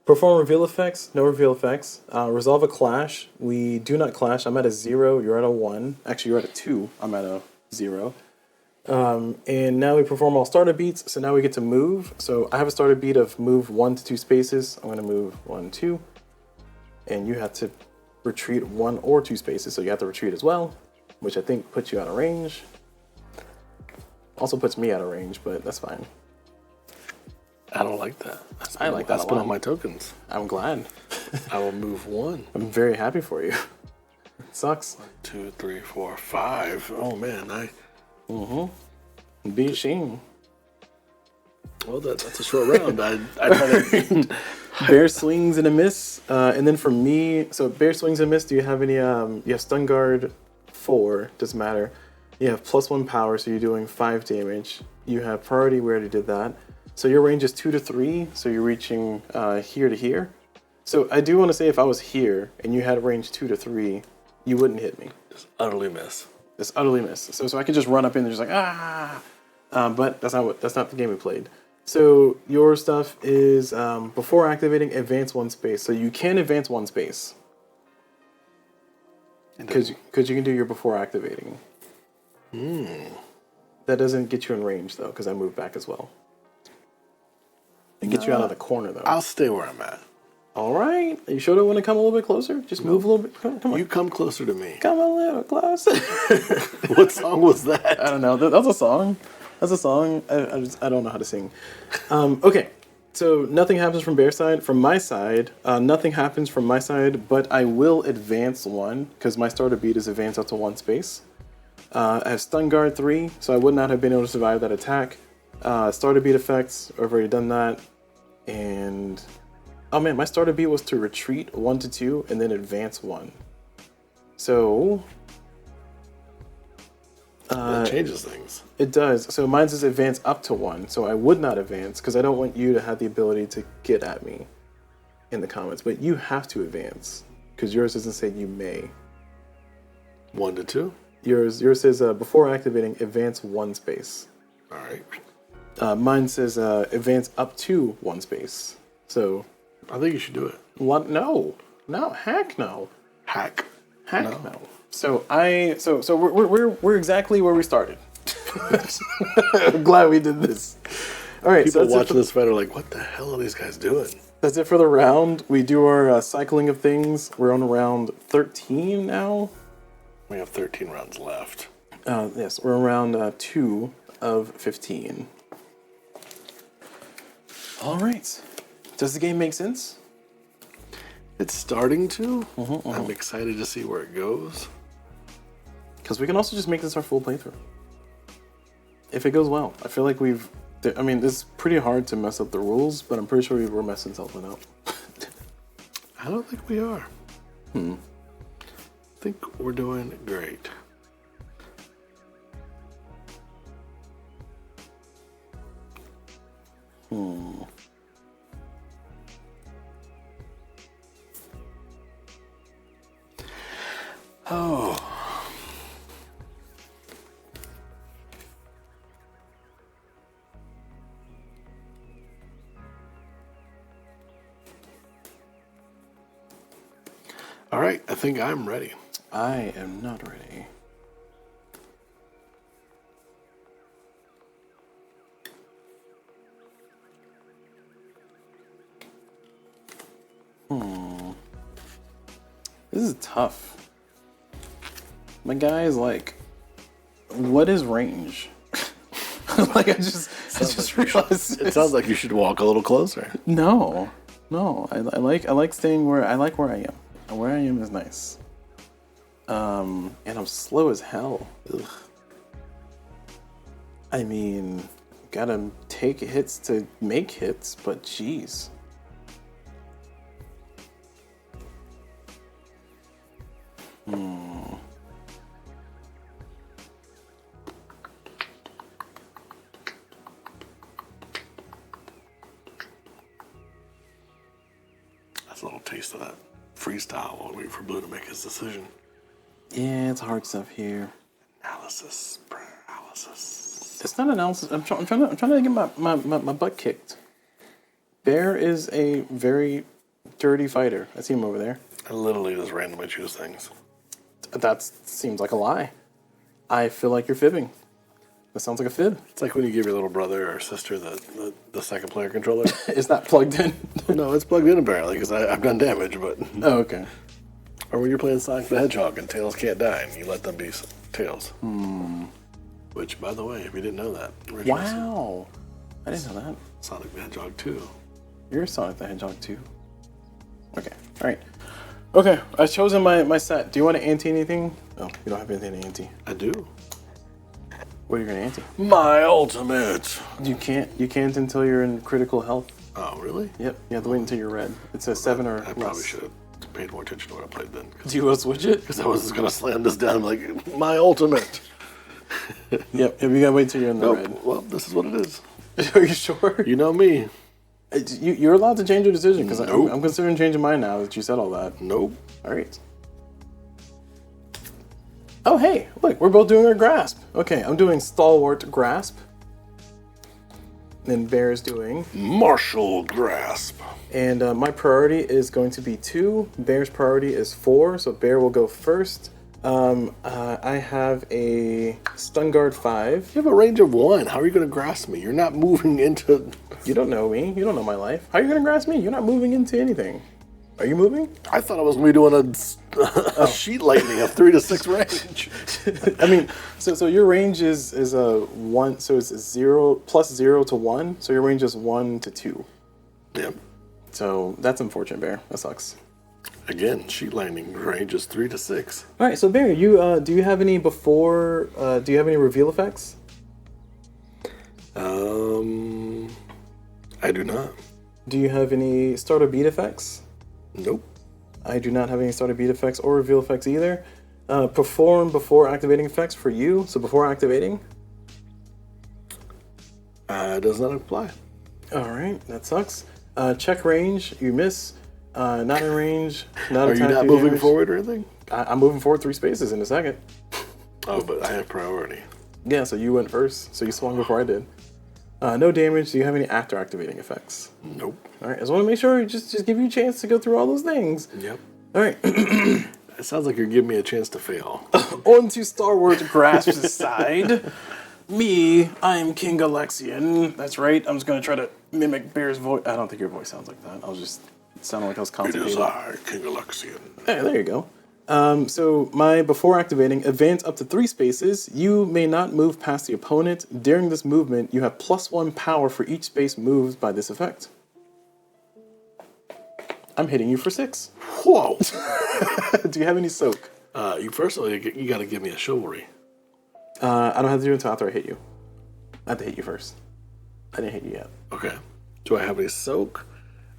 perform reveal effects. No reveal effects. Resolve a clash. We do not clash. I'm at a 0. You're at a 1. Actually, you're at a 2. I'm at a 0. And now we perform all starter beats. So now we get to move. So I have a starter beat of move 1 to 2 spaces. I'm going to move 1, 2. And you have to retreat 1 or 2 spaces. So you have to retreat as well, which I think puts you out of range. Also puts me out of range, but that's fine. I don't like that. I like that a Spend lot. all my tokens. I'm glad. I will move 1. I'm very happy for you. It sucks. 1, 2, 3, 4, 5. Oh man, Be ashamed. Well, that's a short round. I try to. Bear swings and a miss. And then for me, so bear swings and miss. Do you have any? You have stun guard 4. Doesn't matter. You have +1 power, so you're doing 5 damage. You have priority. We already did that. So your range is 2 to 3. So you're reaching here to here. So I do want to say, if I was here and you had range 2 to 3, you wouldn't hit me. Just utterly miss. Just utterly miss. So I could just run up in there, just like but that's not the game we played. So your stuff is before activating, advance 1 space. So you can advance 1 space because you can do your before activating. That doesn't get you in range though, because I moved back as well. It gets you out of the corner though. I'll stay where I'm at. All right. Are you sure don't want to come a little bit closer? Just move a little bit. Come on. You come closer to me. Come a little closer. What song was that? I don't know. That's a song. That's a song. I don't know how to sing. Okay. So nothing happens from bear side. From my side, nothing happens from my side, but I will advance 1 because my starter beat is advance up to 1 space. I have stun guard 3, so I would not have been able to survive that attack. Starter beat effects, I've already done that. And oh man, my starter beat was to retreat 1 to 2 and then advance 1. So That changes things. it does. So mine says advance up to 1, so I would not advance because I don't want you to have the ability to get at me in the comments. But you have to advance because yours doesn't say you may. 1 to 2. Yours says before activating, advance 1 space. All right. Mine says advance up to 1 space. So I think you should do it. what? No, heck no. Hack. Heck no. So we're exactly where we started. I'm glad we did this. All right, People so watching this fight are like, "What the hell are these guys doing?" that's it for the round. We do our cycling of things. We're on round 13 now. We have 13 rounds left. Yes, we're on round 2 of 15. All right. Does the game make sense? It's starting to. I'm excited to see where it goes. Because we can also just make this our full playthrough. If it goes well. I feel like it's pretty hard to mess up the rules, but I'm pretty sure we're messing something up. I don't think we are. I think we're doing great. Oh. All right, I think I'm ready. I am not ready. This is tough. My guy is like, what is range? Like I just realized. It sounds like you should walk a little closer. No. I like staying where I am. And where I am is nice. And I'm slow as hell. Ugh. I mean, gotta take hits to make hits, but jeez. That's a little taste of that freestyle while we wait for Blue to make his decision. Yeah, it's hard stuff here. Analysis, paralysis. It's not analysis. I'm trying to get my butt kicked. Bear is a very dirty fighter. I see him over there. I literally just randomly choose things. That seems like a lie. I feel like you're fibbing. That sounds like a fib. It's like when you give your little brother or sister the second player controller. Is that plugged in? No, it's plugged in apparently because I've done damage, but... Oh, okay. Or when you're playing Sonic the Hedgehog and Tails can't die and you let them be Tails. Which, by the way, if you didn't know that... Wow. I didn't know that. Sonic the Hedgehog 2. You're Sonic the Hedgehog 2. Okay, alright. Okay, I've chosen my set. Do you want to ante anything? Oh, you don't have anything to ante. I do. What are you going to ante? My ultimate! You can't until you're in critical health. Oh, really? Yep, you have to wait until you're red. It says 7 or I probably should have paid more attention to what I played then. Do you want to switch it? Because I was just going to slam this down like, my ultimate! Yep, you gotta wait till you're in the red. Well, this is what it is. Are you sure? You know me. You're allowed to change your decision, because Nope. I'm considering changing mine now that you said all that. Nope. Alright. Oh, hey, look, we're both doing our grasp. Okay, I'm doing Stalwart Grasp. And Bear is doing... Martial Grasp. And my priority is going to be 2. Bear's priority is 4, so Bear will go first. I have a Stun Guard 5. You have a range of 1. How are you going to grasp me? You're not moving into... You don't know me. You don't know my life. How are you going to grasp me? You're not moving into anything. Are you moving? I thought I was going to be doing a sheet lightning of 3 to 6 range. I mean, so your range is a 1, so it's 0 plus 0 to 1. So your range is 1 to 2. Yep. So that's unfortunate, Bear. That sucks. Again, sheet lightning range is 3 to 6. All right, so Bear, you do you have any before? Do you have any reveal effects? I do not. Do you have any starter beat effects? Nope. I do not have any starter beat effects or reveal effects either. Perform before activating effects for you. So before activating. Does not apply. All right, that sucks. Check range, you miss. Not in range. Not Are you not moving forward or anything? I'm moving forward 3 spaces in a second. Oh, but I have priority. Yeah, so you went first. So you swung before I did. No damage. Do you have any after activating effects? Nope. All right, I just want to make sure, just give you a chance to go through all those things. Yep. All right. It sounds like you're giving me a chance to fail. On to Star Wars Grasp's side. Me, I'm King Alexian. That's right. I'm just going to try to mimic Bear's voice. I don't think your voice sounds like that. I was just sounding like I was It constipated. is I, King Alexian. Hey, there you go. So my before activating, advance up to 3 spaces. You may not move past the opponent. During this movement, you have +1 power for each space moved by this effect. I'm hitting you for 6. Whoa! Do you have any soak? First of all, you got to give me a chivalry. I don't have to do it until after I hit you. I have to hit you first. I didn't hit you yet. Okay. Do I have any soak?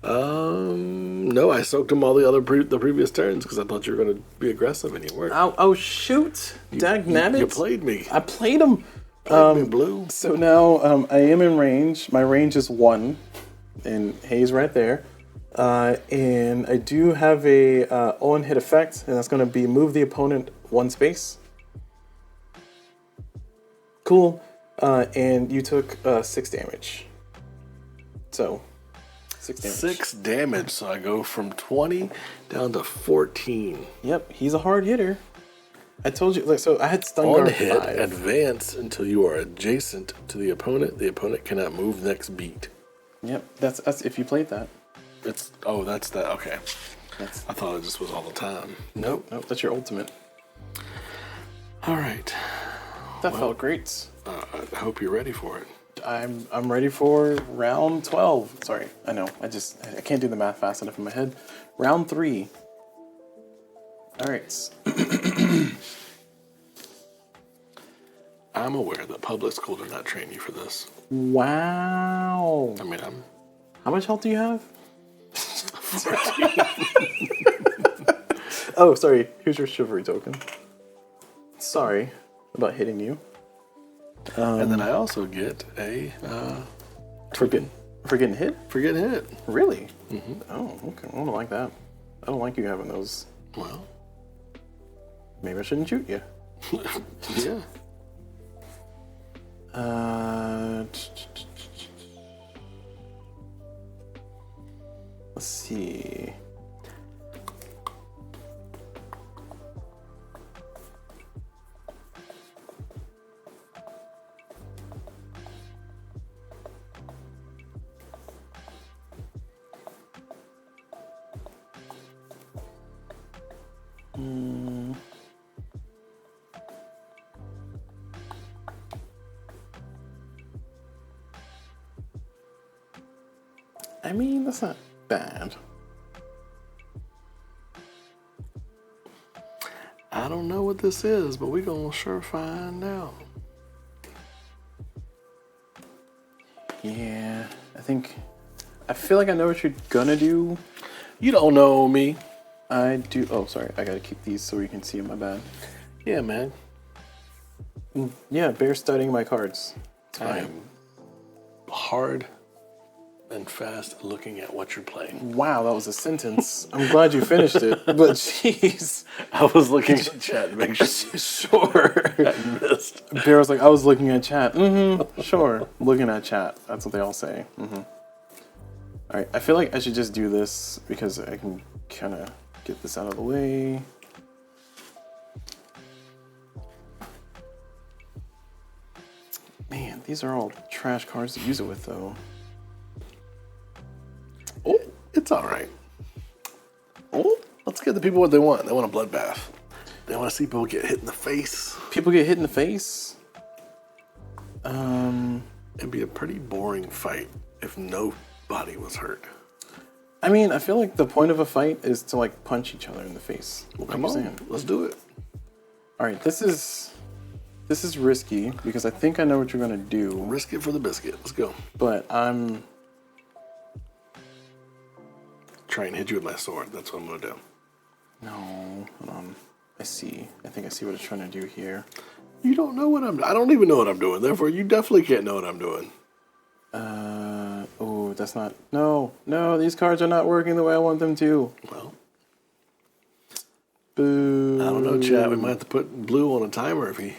No, I soaked them all the previous turns because I thought you were going to be aggressive and you weren't. Oh shoot! Dagnabbit. You played me. I played him. Played me blue. So now I am in range. My range is 1, and Hayes right there. And I do have a on hit effect, and that's going to be move the opponent 1 space. Cool. And you took 6 damage. So 6 damage. 6 damage, so I go from 20 down to 14. Yep, he's a hard hitter. I told you. Like, so I had stun On guard hit, 5. advance until you are adjacent to the opponent. The opponent cannot move next beat. Yep, that's if you played that. That's that. Okay. I thought it just was all the time. Nope, that's your ultimate. All right. That felt great. I hope you're ready for it. I'm ready for round 12. Sorry, I know. I can't do the math fast enough in my head. Round 3. All right. I'm aware that public school did not train you for this. Wow. I mean, How much health do you have? Oh, sorry. Here's your chivalry token. Sorry about hitting you. and then I also get a For getting hit? for getting hit. Really? Mm-hmm. Oh, okay. I don't like that. I don't like you having those. Well, Maybe I shouldn't shoot you. yeah. Let's see. I mean, that's not bad. I don't know what this is, but we're gonna sure find out. Yeah, I feel like I know what you're gonna do. You don't know me. I do. Oh, sorry. I gotta keep these so you can see them. My bad. Yeah, man. Yeah, bear studying my cards. It's I fine. am hard and fast looking at what you're playing. Wow, that was a sentence. I'm glad you finished it, but jeez. I was looking at chat to make sure Sure. I missed. Bear was like, I was looking at chat. Sure. Looking at chat. That's what they all say. All right, I feel like I should just do this because I can kind of get this out of the way. Man, these are all trash cards to use it with, though. Oh, it's all right. Oh, let's give the people what they want. They want a bloodbath. They want to see people get hit in the face. People get hit in the face. It'd be a pretty boring fight if nobody was hurt. I mean, I feel like the point of a fight is to like punch each other in the face. Well, Like come you're on, saying. let's do it. All right, this is risky because I think I know what you're gonna do, Risk it for the biscuit. Let's go. but I'm. Try and hit you with my sword. That's what I'm gonna do. No, hold on. I see. I think I see what it's trying to do here. You don't know what I don't even know what I'm doing. Therefore, you definitely can't know what I'm doing. Oh, that's not. No, these cards are not working the way I want them to. Well, Boo. I don't know, chat. We might have to put Blue on a timer if he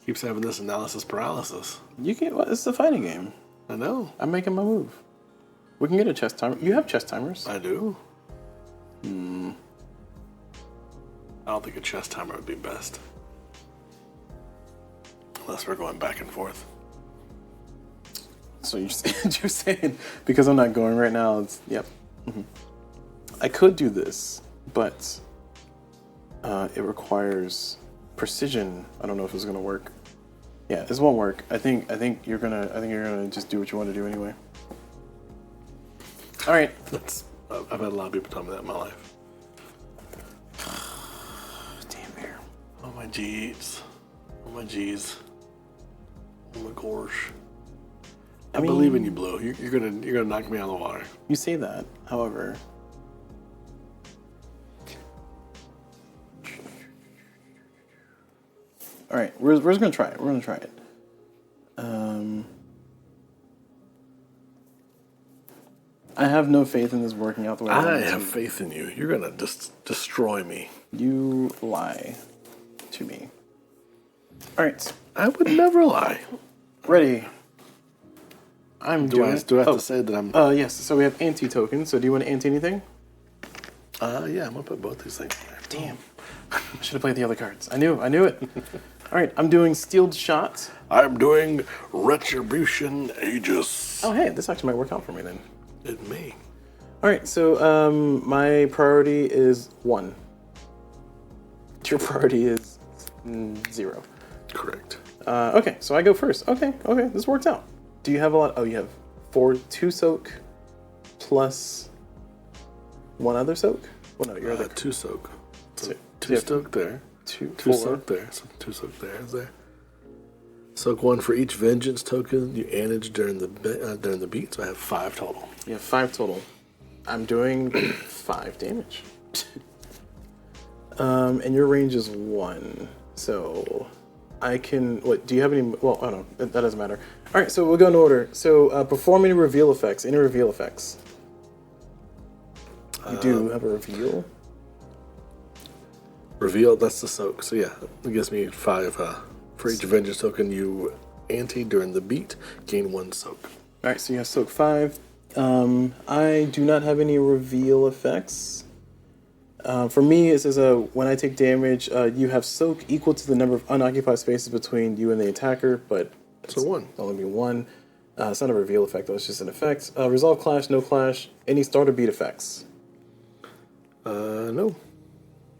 keeps having this analysis paralysis. You can't. Well, it's a fighting game. I know. I'm making my move. We can get a chess timer. You have chess timers. I do. I don't think a chess timer would be best. Unless we're going back and forth. So you're saying because I'm not going right now, it's, yep. I could do this, but it requires precision. I don't know if it's gonna work. Yeah, this won't work. I think you're gonna just do what you want to do anyway. All right. I've had a lot of people tell me that in my life. Damn bear. Oh my jeez. Oh my jeez. Oh my gosh. I believe in you, Blue. You're gonna knock me out of the water. You say that, however. All right, we're just gonna try it. We're gonna try it. I have no faith in this working out the way I want I it to. have faith in you. You're gonna just destroy me. You lie to me. All right, I would never lie. ready. Do I have to say that I'm? Yes. So we have anti tokens. So do you want to anti anything? Yeah, I'm gonna put both these things there. Damn. I should have played the other cards. I knew it. All right, I'm doing Steeled Shot. I'm doing Retribution Aegis. Oh, hey, this actually might work out for me then. It may. All right, so my priority is 1. Your priority is 0. Correct. Okay, so I go first. Okay, this works out. Do you have a lot? Oh, you have 2 soak plus 1 other soak? Well, no, your other. 2 soak. So So 2 yeah. soak there. 2, Two 4. soak there. So 2 soak there is there. Soak 1 for each vengeance token you manage during the beat. So I have 5 total. You have 5 total. I'm doing 5 damage. And your range is 1. So I can. What do you have any? Well, I don't know. That doesn't matter. All right. So we'll go in order. So perform any reveal effects. Any reveal effects. You do have a reveal. Reveal. That's the soak. So yeah, it gives me 5 for each vengeance token you ante during the beat. Gain 1 soak. All right. So you have soak 5. I do not have any reveal effects. For me, it says when I take damage, you have soak equal to the number of unoccupied spaces between you and the attacker, but So 1. only be 1. It's not a reveal effect, though. It's just an effect. Resolve clash, no clash. Any starter beat effects. No.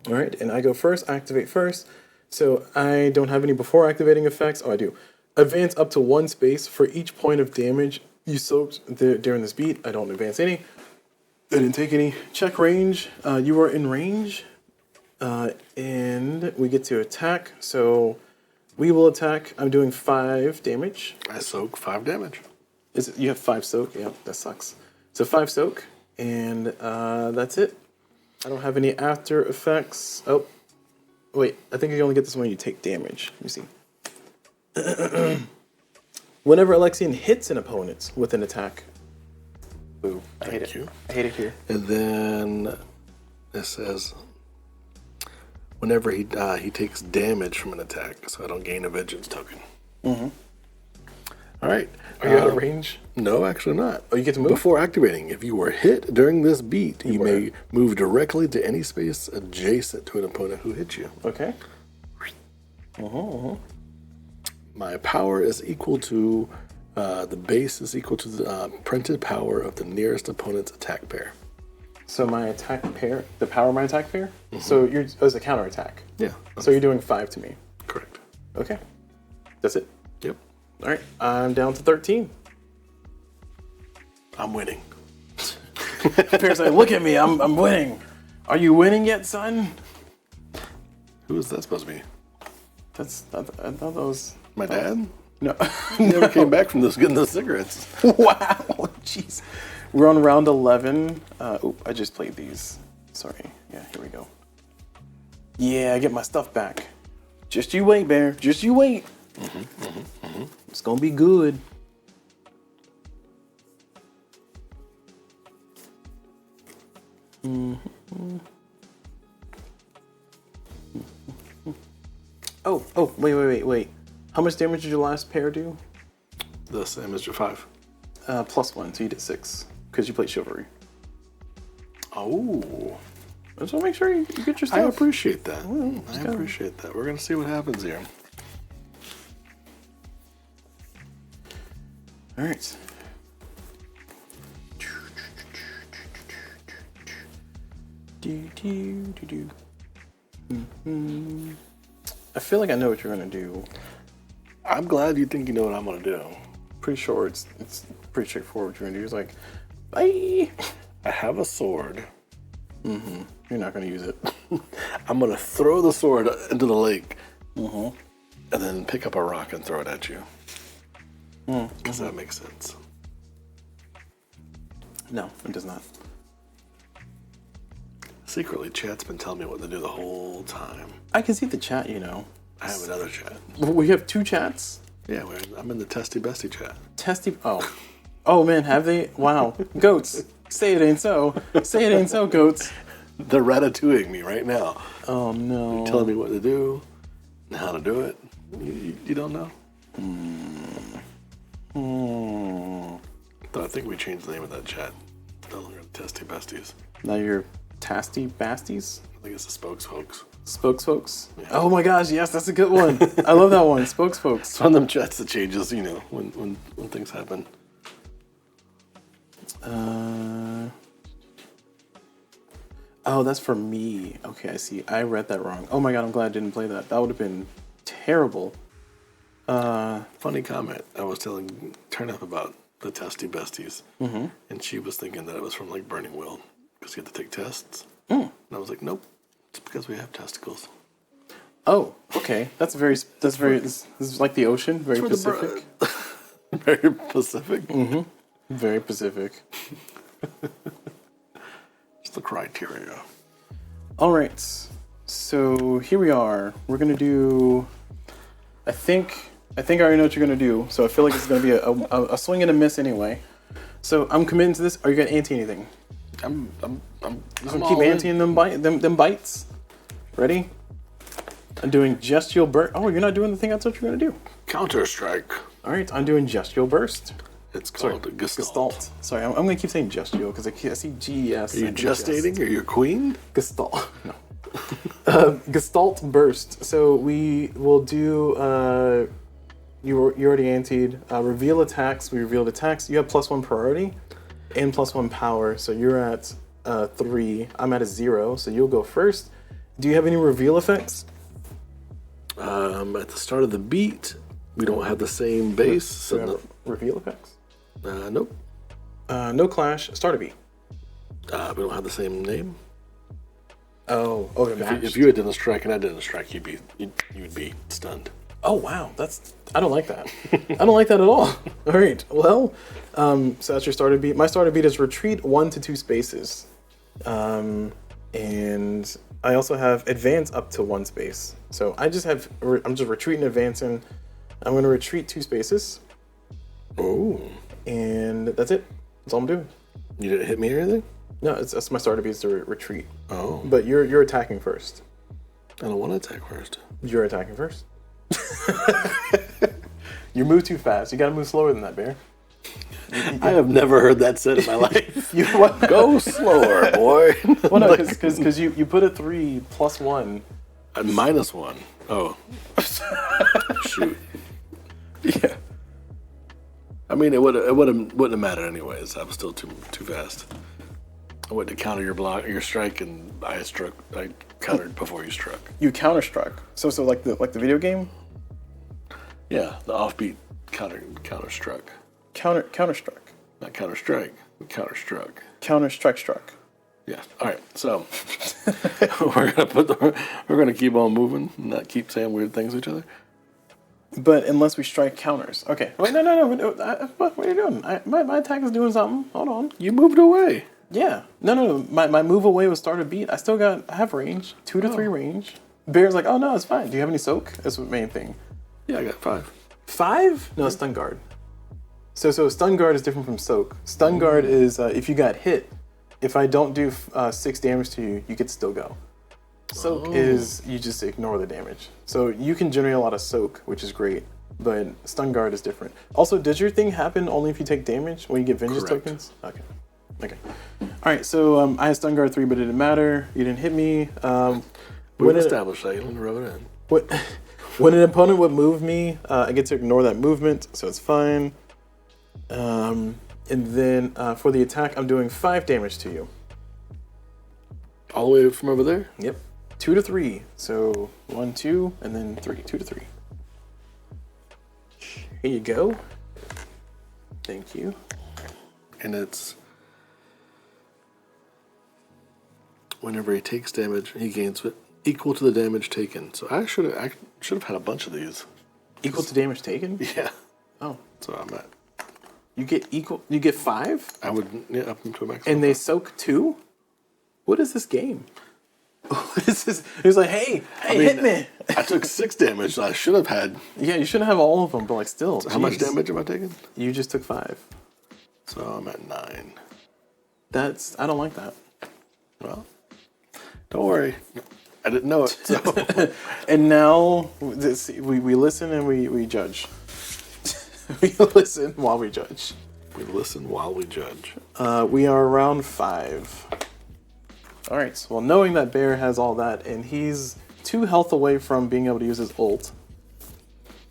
All right, and I go first. Activate first. So I don't have any before activating effects. Oh, I do. Advance up to 1 space for each point of damage you soaked during this beat. I don't advance any. I didn't take any. Check range. You are in range. And we get to attack. So we will attack. I'm doing 5 damage. I soak 5 damage. You have 5 soak? Yeah, that sucks. So 5 soak. And that's it. I don't have any after effects. Oh, wait. I think you only get this when you take damage. Let me see. Whenever Alexian hits an opponent with an attack. Boo. I hate it. I hate it here. And then it says whenever he takes damage from an attack, so I don't gain a vengeance token. Mm-hmm. All right. Are you out of range? No, actually not. Oh, you get to move? Before activating, if you were hit during this beat, you may move directly to any space adjacent to an opponent who hit you. Okay. My power is equal to the base is equal to the printed power of the nearest opponent's attack pair. So my attack pair, the power of my attack pair? Mm-hmm. So it's a counter attack. Yeah. So you're doing 5 to me. Correct. Okay. That's it. Yep. All right. I'm down to 13. I'm winning. Pierre's like, look at me. I'm winning. Are you winning yet, son? Who is that supposed to be? I thought that was My dad? No. He never came back from getting those cigarettes. Wow. Jeez. We're on round 11. I just played these. Sorry. Yeah, here we go. Yeah, I get my stuff back. Just you wait, Bear. Just you wait. It's gonna be good. Oh, wait. How much damage did your last pair do? The same as your 5. +1, so you did 6, because you played Chivalry. Oh. I just want to make sure you get your stuff. I appreciate that. I appreciate that. We're going to see what happens here. All right. I feel like I know what you're going to do. I'm glad you think you know what I'm going to do. Pretty sure it's pretty straightforward what you're going to do. It's like, bye. I have a sword. You're not going to use it. I'm going to throw the sword into the lake. And then pick up a rock and throw it at you. Does that make sense? No, it does not. Secretly, chat's been telling me what to do the whole time. I can see the chat, you know. I have another chat. We have 2 chats? Yeah, I'm in the Testy Bestie chat. Testy. Oh man, have they? Wow. Goats. Say it ain't so. Say it ain't so, goats. They're ratatouilleing me right now. Oh no. They're telling me what to do and how to do it. You don't know? I think we changed the name of that chat. No longer Testy Besties. Now you're Tasty Basties? I think it's the Spokesfolks. Spokesfolks? Yeah. Oh my gosh, yes, that's a good one. I love that one. Spokesfolks. It's one of them chats that changes, you know, when things happen. Oh, that's for me. Okay, I see. I read that wrong. Oh my god, I'm glad I didn't play that. That would have been terrible. Funny comment. I was telling Turnip about the Testy Besties, and she was thinking that it was from like Burning Will because you have to take tests. And I was like, nope, it's because we have testicles. Oh, okay. That's this is like the ocean, very Pacific. Very Pacific. Mm-hmm. Very Pacific. It's the criteria. All right. So here we are. We're gonna do. I think I already know what you're gonna do. So I feel like it's gonna be a swing and a miss anyway. So I'm committing to this. Are you gonna ante anything? I'm Just gonna keep anteing them bites. Ready? I'm doing Gestial Burst. Oh, you're not doing the thing I thought you were gonna do. Counter-Strike. All right, I'm doing Gestial Burst. It's called Gestalt. Sorry, I'm gonna keep saying Gestial because I see GES. Are you gestating? Are you a queen? Gestalt. No. Gestalt Burst. So we will do. You already anteed. Reveal attacks. We revealed attacks. You have +1 priority and +1 power. So you're at 3. I'm at a 0. So you'll go first. Do you have any reveal effects? At the start of the beat, we don't have the same base. So Do you have reveal effects? Nope. No clash. Start a beat. We don't have the same name. Oh, to match. If you had done a strike and I did a strike, you would be stunned. Oh wow, I don't like that. I don't like that at all. All right, well, so that's your starter beat. My starter beat is retreat 1 to 2 spaces, and I also have advance up to 1 space. So I'm just retreating, advancing. I'm going to retreat 2 spaces. Oh, and that's it. That's all I'm doing. You didn't hit me or anything? No, that's my starter beat is to retreat. Oh, but you're attacking first. I don't want to attack first. You're attacking first. You move too fast. You gotta move slower than that, Bear. I have never heard that said in my life. Go slower, boy. Well, no, because you put a 3 +1. -1. Oh, shoot. Yeah. I mean, it wouldn't have mattered anyways. I was still too fast. I went to counter your strike, and I countered before you struck. You counter struck. So like the video game. Yeah, the offbeat counter struck. Counter struck. Not counter strike. Counter struck. Counter strike struck. Yeah. All right. So we're gonna keep on moving, and not keep saying weird things to each other. But unless we strike counters. Okay. Wait, no. What are you doing? My attack is doing something. Hold on. You moved away. Yeah. No. My move away was start a beat. I have range. 2 to 3 range. Bear's like, oh no, it's fine. Do you have any soak? That's the main thing. Yeah, I got 5. 5? No, stun guard. So stun guard is different from soak. Stun guard is if you got hit, if I don't do 6 damage to you, you could still go. Soak is you just ignore the damage. So you can generate a lot of soak, which is great, but stun guard is different. Also, does your thing happen only if you take damage when you get vengeance Correct. tokens? Okay. All right. So I had stun guard 3, but it didn't matter. You didn't hit me. We've established that. You don't rub it in. When an opponent would move me, I get to ignore that movement, so it's fine. And then for the attack, I'm doing 5 damage to you. All the way from over there? Yep. 2 to 3. So 1, 2, and then 3. 2 to 3. Here you go. Thank you. And it's whenever he takes damage, he gains it equal to the damage taken. So I should have had a bunch of these. Equal to damage taken? Yeah. Oh. So I'm at. You get 5? I would up them to a maximum. And they soak 2? What is this game? What is this? He was like, hey, hit me. I took 6 damage. So I should have had. Yeah, you shouldn't have all of them, but like still. So how much damage am I taking? You just took 5. So I'm at 9. I don't like that. Well, don't worry. I didn't know it. So. And now we listen and we judge. We listen while we judge. We listen while we judge. We are around 5. All right. Well, knowing that Bear has all that, and he's 2 health away from being able to use his ult.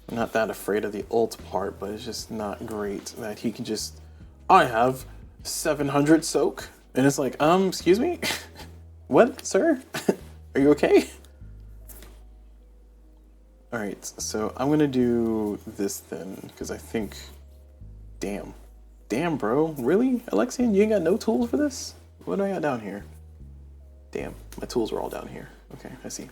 I'm not that afraid of the ult part, but it's just not great that he can just. I have 700 soak, and it's like, excuse me, what, sir? Are you okay? All right. So I'm gonna do this then, because I think. Damn, bro. Really, Alexian? You ain't got no tools for this? What do I got down here? Damn, my tools are all down here. Okay, I see.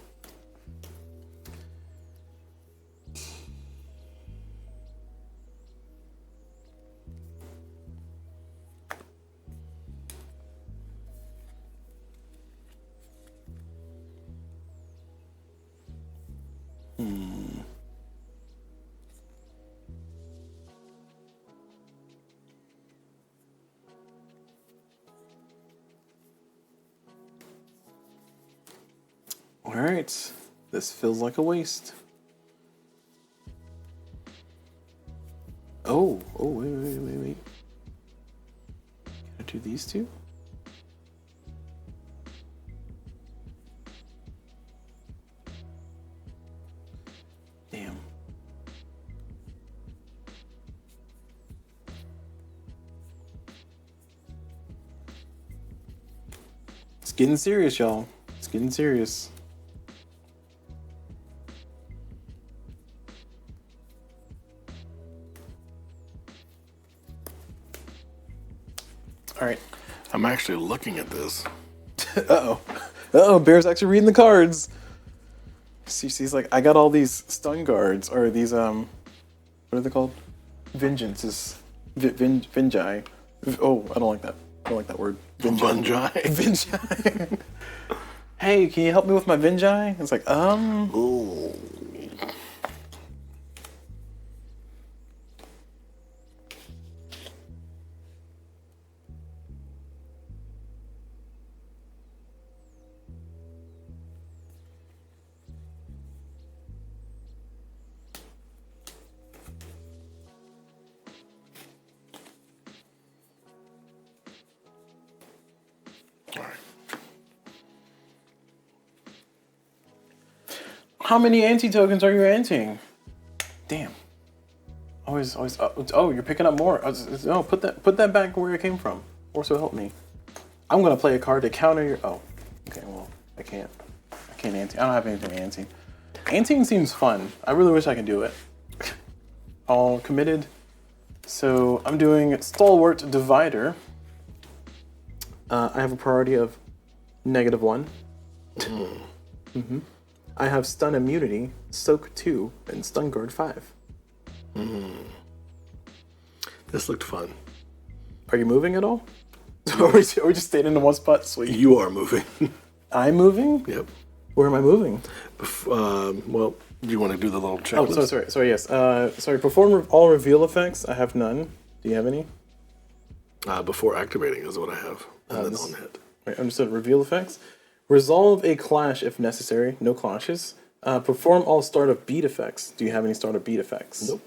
All right. This feels like a waste. Oh, wait. Can I do these two? Damn. It's getting serious, y'all. It's getting serious. All right. I'm actually looking at this. Uh-oh, Bear's actually reading the cards. She's like, I got all these stun guards, or these, what are they called? Vengeances. Vengi. Oh, I don't like that. I don't like that word. Vengi. Vengi. Hey, can you help me with my Vengi? It's like, Ooh. how many anti-tokens are you anting? Damn. Always, oh, you're picking up more. No, put that back where it came from. Or so help me. I'm gonna play a card to counter your, oh. Okay, well, I can't ante. I don't have anything to ante. Anting seems fun. I really wish I could do it. All committed. So I'm doing Stalwart Divider. I have a priority of -1. Mm-hmm. I have Stun Immunity, Soak 2, and Stun Guard 5. This looked fun. Are you moving at all? Or we just stayed in one spot? Sweet. You are moving. I'm moving? Yep. Where am I moving? Well, do you want to do the little checklist? Oh, sorry, yes. Sorry, perform all reveal effects. I have none. Do you have any? Before activating is what I have. And then on hit. Right, understood. Reveal effects. Resolve a clash if necessary. No clashes. Perform all startup beat effects. Do you have any startup beat effects? Nope.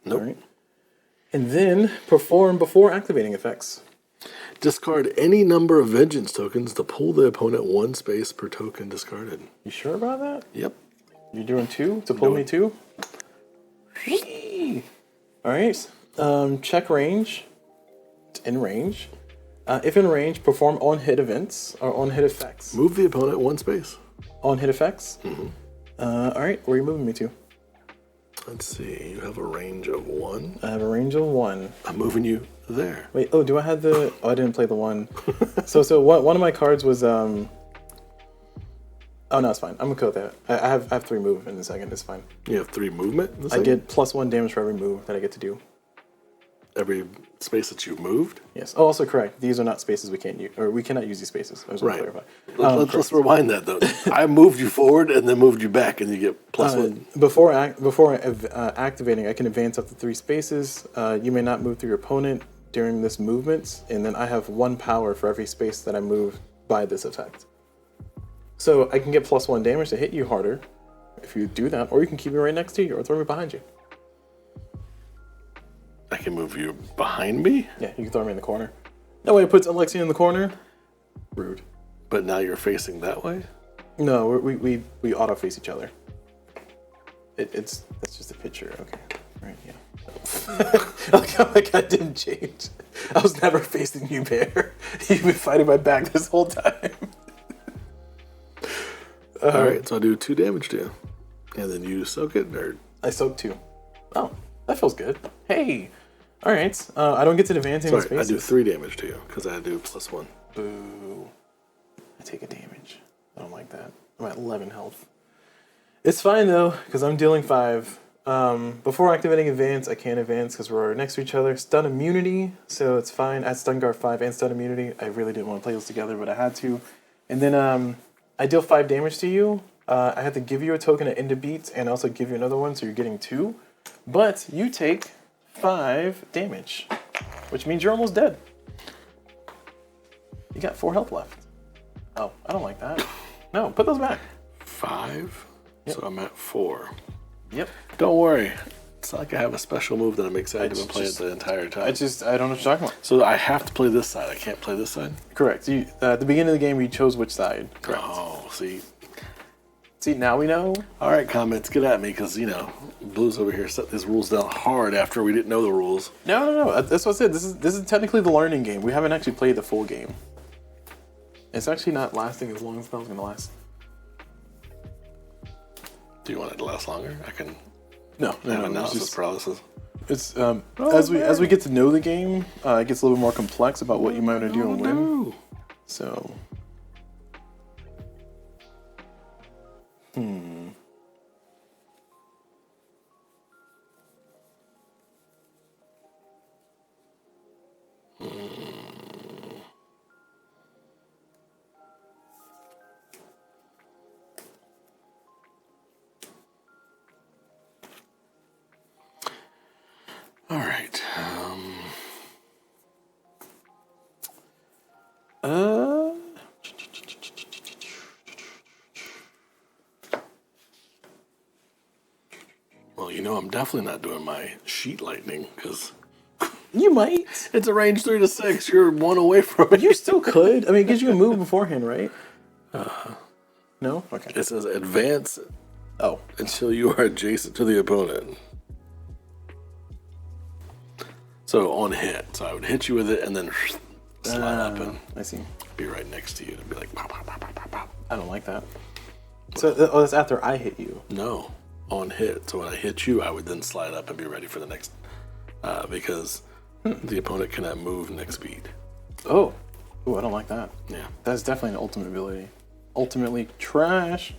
All right. And then perform before activating effects. Discard any number of vengeance tokens to pull the opponent 1 space per token discarded. You sure about that? Yep. You're doing 2 to pull me 2? All right. Check range. In range. If in range, perform on-hit events or on-hit effects. Move the opponent 1 space. On-hit effects? All right. Where are you moving me to? Let's see. You have a range of 1. I have a range of 1. I'm moving you there. Wait. Oh, do I have the? Oh, I didn't play the 1. So one of my cards was Oh no, it's fine. I'm okay with that. I have 3 move in a second. It's fine. You have 3 movement? In the I second? get +1 damage for every move that I get to do. Every space that you've moved? Yes. Oh, also correct. These are not spaces we can't use, or we cannot use these spaces. I was going to clarify. Let's rewind that though. I moved you forward and then moved you back, and you get +1. Before activating, I can advance up to 3 spaces. You may not move through your opponent during this movement, and then I have 1 power for every space that I move by this effect. So I can get +1 damage to hit you harder if you do that, or you can keep me right next to you or throw me behind you. I can move you behind me? Yeah, you can throw me in the corner. No way it puts Alexian in the corner. Rude. But now you're facing that way? No, we auto face each other. That's just a picture. Okay, right, yeah. like I didn't change. I was never facing you, Bear. You've been fighting my back this whole time. All right, so I do 2 damage to you, and then you soak it, or I soak 2. Oh, that feels good. Hey, all right. I don't get to advance any sorry, spaces. I do 3 damage to you because I do +1. Boo. I take a damage. I don't like that. I'm at 11 health. It's fine though, because I'm dealing 5. Before activating advance, I can't advance because we're next to each other. Stun immunity, so it's fine. I had stun guard 5 and stun immunity. I really didn't want to play those together, but I had to. And then I deal 5 damage to you. I had to give you a token at end of beats and also give you another one, so you're getting 2. But you take 5 damage, which means you're almost dead. You got 4 health left. Oh, I don't like that. No, put those back. 5. So I'm at 4. Yep. Don't worry. It's not like I have a special move that I'm excited to play it the entire time. I don't know what you're talking about. So I have to play this side. I can't play this side? Correct. You, at the beginning of the game, you chose which side. Correct. Oh, see. See, now we know. All right, comments, get at me, because, Blue's over here set these rules down hard after we didn't know the rules. No. That's what I said. This is technically the learning game. We haven't actually played the full game. It's actually not lasting as long as that was going to last. Do you want it to last longer? I can... No, analysis paralysis. It's as we get to know the game, it gets a little bit more complex about what you might want to do and when. So, All right. Well, I'm definitely not doing my sheet lightning because you might. It's a range 3 to 6. You're 1 away from it. You still could. I mean, it gives you a move beforehand, right? No. Okay. It says advance. Oh, until you are adjacent to the opponent. So on hit, so I would hit you with it and then slide up and I see. Be right next to you and be like, pop, pop, pop, pop, pop, pop. I don't like that. So that's after I hit you. No, on hit. So when I hit you, I would then slide up and be ready for the next, because the opponent cannot move next beat. Oh, I don't like that. Yeah, that's definitely an ultimate ability. Ultimately trash.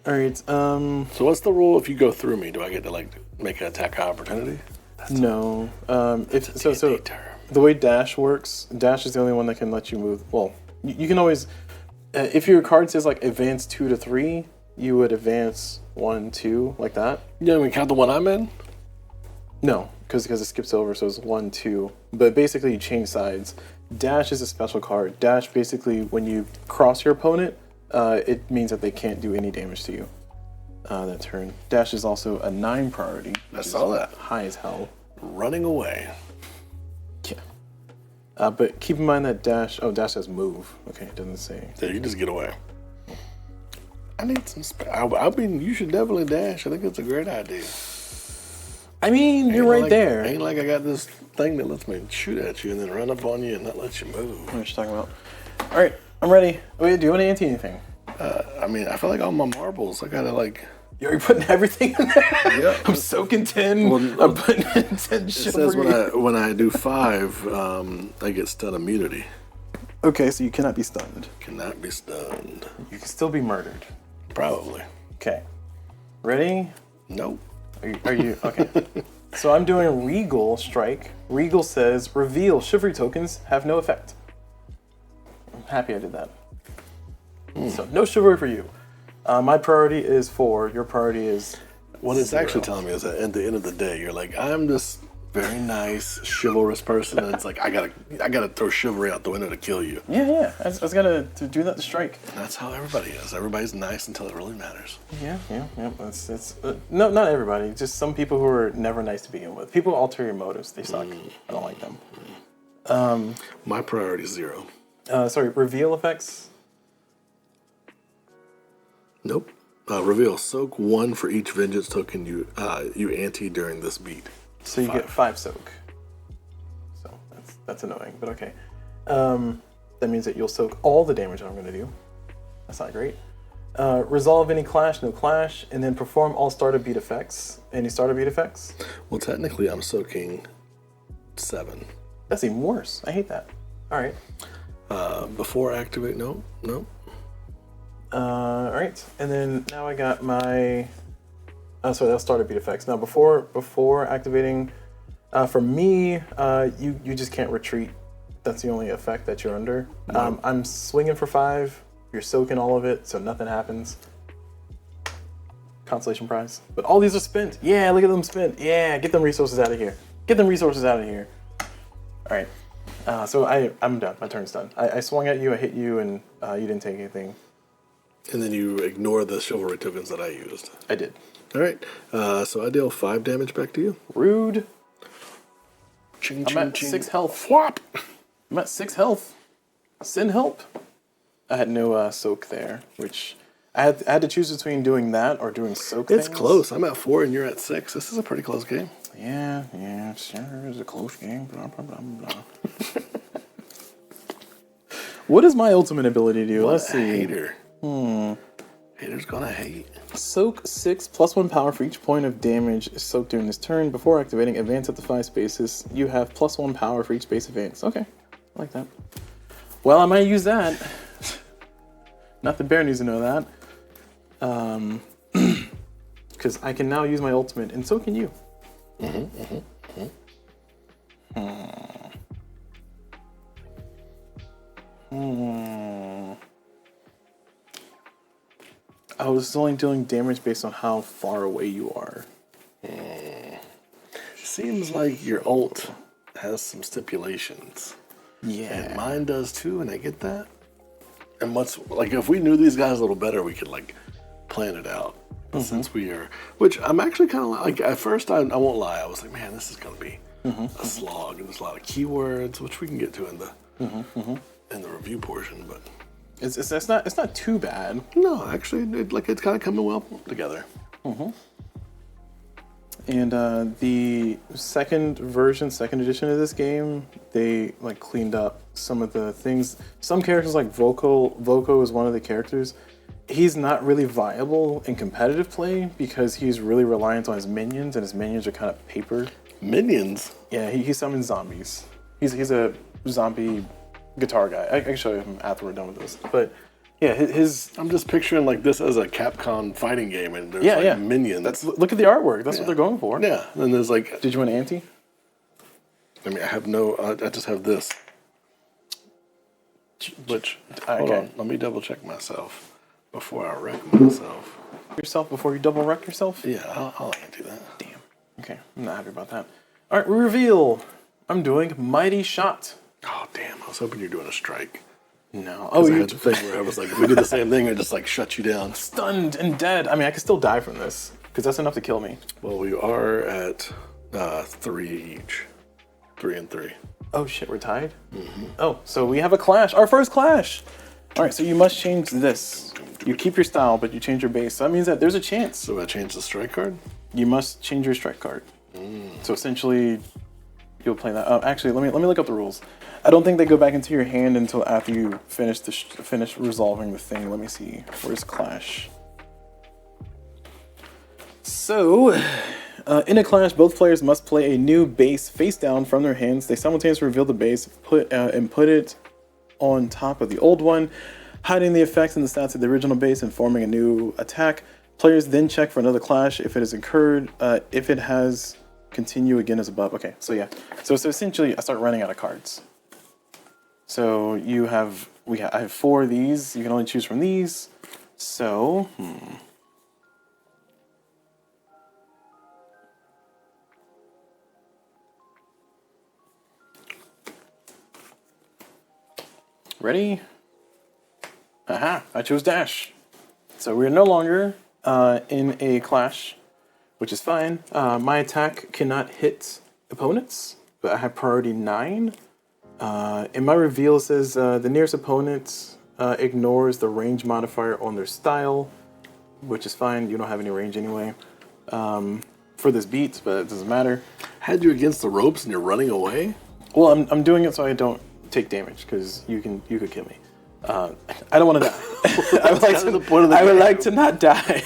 All right. So what's the rule if you go through me? Do I get to make an attack opportunity? No. So the way dash works, dash is the only one that can let you move. Well, you can always, if your card says advance 2 to 3, you would advance 1, 2 like that. Yeah, we count the one I'm in. No, because it skips over, so it's 1, 2. But basically, you change sides. Dash is a special card. Dash basically, when you cross your opponent, it means that they can't do any damage to you that turn. Dash is also a 9 priority. I saw that. High as hell. Running away. Yeah. But keep in mind that dash. Oh, dash has move. Okay, it doesn't say. Yeah, you just get away. I need some. I mean, you should definitely dash. I think it's a great idea. I mean, you're right there. Ain't like I got this thing that lets me shoot at you and then run up on you and not let you move. What are you talking about? All right, I'm ready. Wait, do you want to ante anything? I mean, I feel like all my marbles, I gotta You're putting everything in there? Yeah. I'm soaking 10. I'm putting in 10 shit. It says when I do 5, I get stun immunity. Okay, so you cannot be stunned. Cannot be stunned. You can still be murdered. Probably. Okay. Ready? Nope. Are you okay? So I'm doing a Regal strike. Regal says reveal chivalry tokens have no effect. I'm happy I did that. So no chivalry for you. My priority is 4. Your priority is What it's actually telling me is that at the end of the day, you're like, I'm this very nice, chivalrous person, and it's like I gotta throw chivalry out the window to kill you. Yeah. I was gonna do that to strike. And that's how everybody is. Everybody's nice until it really matters. Yeah. It's no, not everybody. Just some people who are never nice to begin with. People with ulterior motives. They suck. I don't like them. My priority is 0. Sorry, reveal effects. Nope. Reveal. Soak 1 for each vengeance token you ante during this beat. So you get 5 soak. So that's annoying, but okay. That means that you'll soak all the damage I'm going to do. That's not great. Resolve any clash, no clash, and then perform all starter beat effects. Any starter beat effects? Well, technically, I'm soaking 7. That's even worse. I hate that. All right. Before activate, no. All right, and then now I got my. Sorry, that's starter beat effects. Now before activating, for me, you just can't retreat. That's the only effect that you're under. No. I'm swinging for 5. You're soaking all of it, so nothing happens. Consolation prize. But all these are spent. Yeah, look at them spent. Yeah, get them resources out of here. All right. So I'm done. My turn's done. I swung at you, I hit you, and you didn't take anything. And then you ignore the chivalry tokens that I used. I did. All right. So I deal 5 damage back to you. Rude. Ching, I'm ching, at ching. 6 health. Flop. I'm at 6 health. Send help. I had no soak there, which I had to choose between doing that or doing soak. It's things. close. I'm at 4 and you're at 6. This is a pretty close game. Yeah, sure. It's a close game. Blah, blah, blah, blah. What does my ultimate ability do? What Let's a see. hater. Hater's gonna hate. Soak 6, +1 power for each point of damage soaked during this turn. Before activating, advance up to 5 spaces. You have +1 power for each space advance. Okay, I like that. Well, I might use that. Not that Bear needs to know that. Because I can now use my ultimate, and so can you. Oh, this is only dealing damage based on how far away you are. Seems like your ult has some stipulations. Yeah. And mine does too, and I get that. And what's like if we knew these guys a little better, we could like plan it out. But since we are, which I'm actually kind of like at first, I won't lie, I was like, man, this is gonna be a slog, and there's a lot of keywords, which we can get to in the in the review portion. But It's not too bad. no, actually, it's kind of coming well together. And the second edition of this game, they like cleaned up some of the things. Some characters like Voco is one of the characters. He's not really viable in competitive play because he's really reliant on his minions, and his minions are kind of paper. Minions. Yeah, he summons zombies. He's a zombie guitar guy. I can show you him after we're done with this. But yeah, his I'm just picturing like this as a Capcom fighting game, and there's yeah. minions. Look at the artwork. That's what they're going for. Yeah, and there's like. Did you want Auntie? I mean, I have no. I just have this. Which hold on, let me double check myself before I wreck myself. Yourself before you double wreck yourself? Yeah, I'll do that. Damn. Okay, I'm not happy about that. All right, we reveal. I'm doing Mighty Shot. Oh damn! I was hoping you're doing a strike. No. Oh, Oh, I you're had the thing where I was like, we did the same thing, and just like shut you down. stunned and dead. I mean, I can still die from this because that's enough to kill me. Well, we are at 3 each, 3 and 3. Oh shit, we're tied? Oh, so we have a clash. Our first clash! Alright, so you must change this. You keep your style, but you change your base. So that means that there's a chance. So I changed the strike card. You must change your strike card. So essentially, you'll play that. Oh, actually, let me look up the rules. I don't think they go back into your hand until after you finish resolving the thing. Let me see. Where's clash? So, in a clash, both players must play a new base face down from their hands. They simultaneously reveal the base, put it on top of the old one, hiding the effects and the stats of the original base and forming a new attack. Players then check for another clash if it is incurred. If it has, continue again as above. Okay, so yeah. So essentially, I start running out of cards. So I have 4 of these. You can only choose from these. So, Ready? Aha, I chose dash. So we're no longer in a clash, which is fine. My attack cannot hit opponents, but I have priority 9. In my reveal, it says the nearest opponent ignores the range modifier on their style, which is fine. You don't have any range anyway for this beat, but it doesn't matter. Had you against the ropes and you're running away? Well, I'm doing it so I don't take damage because you could kill me. I don't want to die. I would like to not die,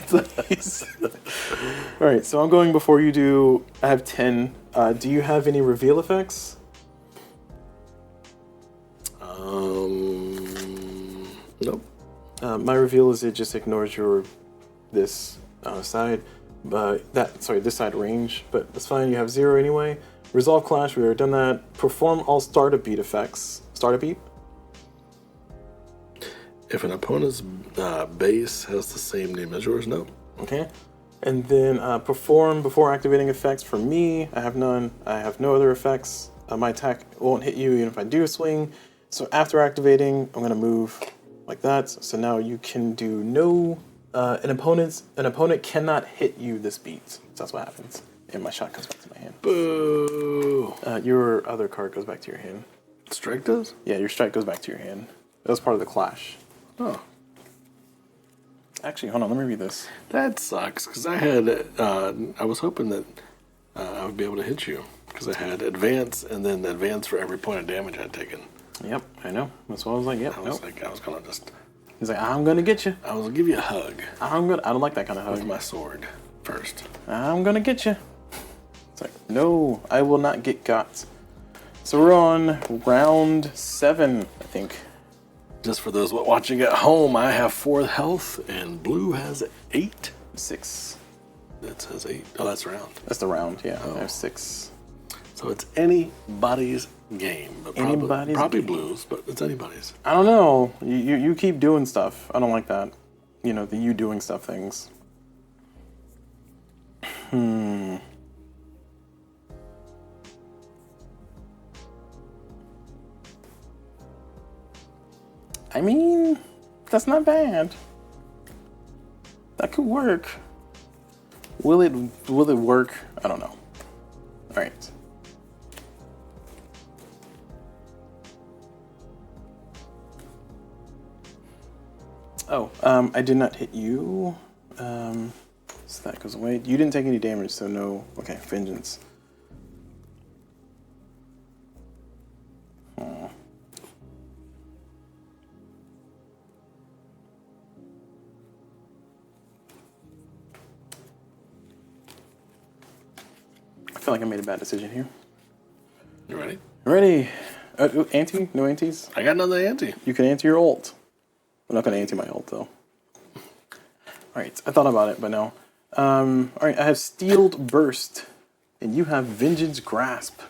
please. All right, so I'm going before you do. I have 10. Do you have any reveal effects? Nope. My reveal is it just ignores this side, this side range, but that's fine. You have 0 anyway. Resolve clash. We already done that. Perform all startup beat effects. Startup beat. If an opponent's base has the same name as yours, no. Okay. And then perform before activating effects. For me, I have none. I have no other effects. My attack won't hit you even if I do a swing. So after activating, I'm going to move like that. So now you can do no. An opponent cannot hit you this beat. So that's what happens. And my shot comes back to my hand. Boo! Your other card goes back to your hand. Strike does? Yeah, your strike goes back to your hand. That was part of the clash. Oh. Actually, hold on, let me read this. That sucks, because I was hoping that I would be able to hit you, because I had advance, and then advance for every point of damage I'd taken. Yep, I know. That's why I was like, yep, I was going to just... He's like, I'm going to get you. I was going to give you a hug. I don't like that kind of hug. With my sword first. I'm going to get you. It's like, no, I will not get got. So we're on round 7, I think. Just for those watching at home, I have 4 health, and Blue has 8. 6. That says 8. Oh, that's round. That's the round, yeah. Oh. I have 6. So it's anybody's game. But probably Blue's, but it's anybody's. I don't know. You keep doing stuff. I don't like that. You know, the you doing stuff things. I mean, that's not bad. That could work. Will it work? I don't know. All right. Oh, I did not hit you. So that goes away. You didn't take any damage, so no. Okay, vengeance. I feel like I made a bad decision here. You ready? Ready. Ante? No antes? I got another ante. You can ante your ult. I'm not going to ante my ult, though. Alright, I thought about it, but no. Alright, I have Steeled Burst, and you have Vengeance Grasp.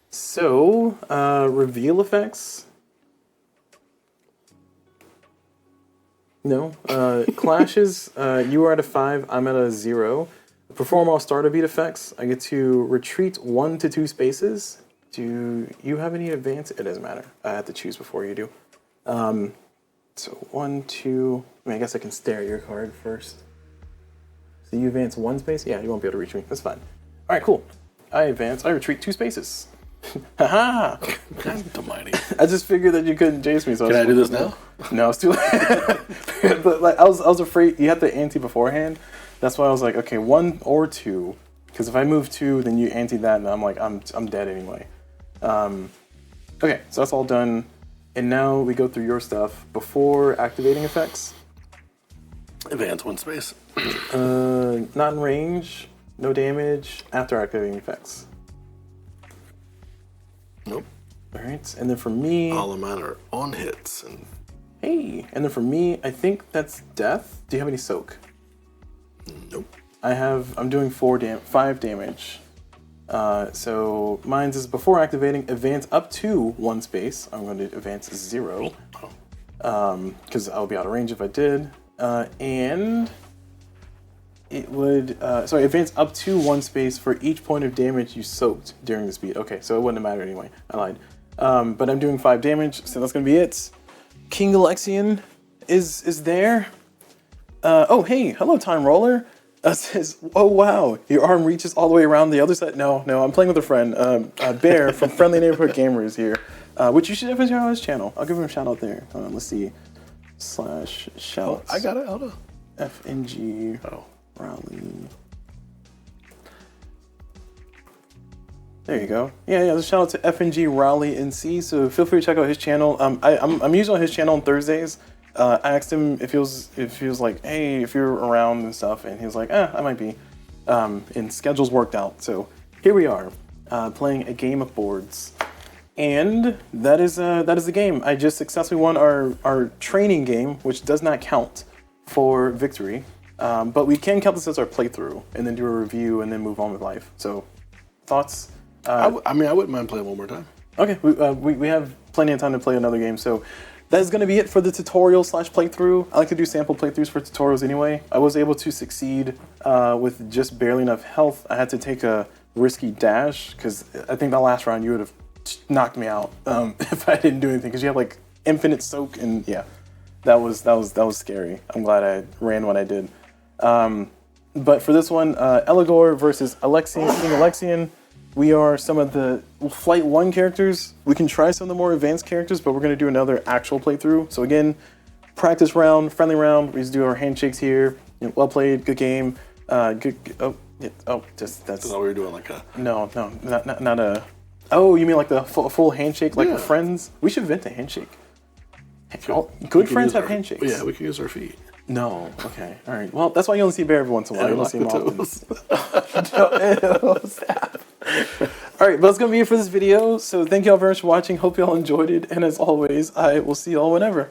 So, reveal effects? No. Clashes, you are at a 5, I'm at a 0. Perform all starter beat effects. I get to retreat 1 to 2 spaces. Do you have any advance? It doesn't matter. I have to choose before you do. So 1, 2. I mean, I guess I can stare at your card first. So you advance 1 space? Yeah, you won't be able to reach me. That's fine. All right, cool. I advance. I retreat 2 spaces. Haha! Almighty. I just figured that you couldn't chase me. So Can I do this now? No, it's too late. But like, I was afraid you had the ante beforehand. That's why I was like, okay, 1 or 2. Because if I move 2, then you ante that, and I'm like, I'm dead anyway. Okay, so that's all done. And now we go through your stuff before activating effects. Advance 1 space. Not in range, no damage, after activating effects. Nope. Alright, and then for me... All of mine are on hits. Hey, and then for me, I think that's death. Do you have any soak? Nope. I'm doing 5 damage. So mine's is before activating, advance up to 1 space. I'm going to advance 0. Because I'll be out of range if I did. And it would, advance up to 1 space for each point of damage you soaked during this beat. Okay, so it wouldn't have mattered anyway. I lied. But I'm doing 5 damage, so that's going to be it. King Alexian is there. Oh, hey, hello, Time Roller. Says, oh wow, your arm reaches all the way around the other side. No, I'm playing with a friend, Bear from Friendly Neighborhood Gamers here, which you should definitely check out his channel. I'll give him a shout out there. Let's see, /shouts. Oh, I got it. Hold on. FNG Raleigh. There you go. Yeah. Just shout out to FNG Raleigh NC. So feel free to check out his channel. I'm usually on his channel on Thursdays. I asked him if he was like, hey, if you're around and stuff, and he was like, I might be. And schedules worked out, so here we are, playing a game of boards, and that is the game. I just successfully won our training game, which does not count for victory, but we can count this as our playthrough, and then do a review, and then move on with life. So, thoughts? I wouldn't mind playing one more time. Okay, we have plenty of time to play another game, so. That is going to be it for the tutorial / playthrough. I like to do sample playthroughs for tutorials anyway. I was able to succeed with just barely enough health. I had to take a risky dash because I think that last round you would have knocked me out if I didn't do anything because you have like infinite soak and yeah. That was scary. I'm glad I ran when I did. But for this one, Eligore versus King Alexian. We are some of the Flight 1 characters. We can try some of the more advanced characters, but we're going to do another actual playthrough. So again, practice round, friendly round. We just do our handshakes here. You know, well played, good game. That's That's all we were doing, like a... No, not a... Oh, you mean like the full handshake, like with friends? We should invent a handshake. Good friends have handshakes. Yeah, we can use our feet. No. Okay. All right. Well, that's why you only see Bear every once in a while. You don't see him often. All right, but that's going to be it for this video. So thank you all very much for watching. Hope you all enjoyed it. And as always, I will see you all whenever.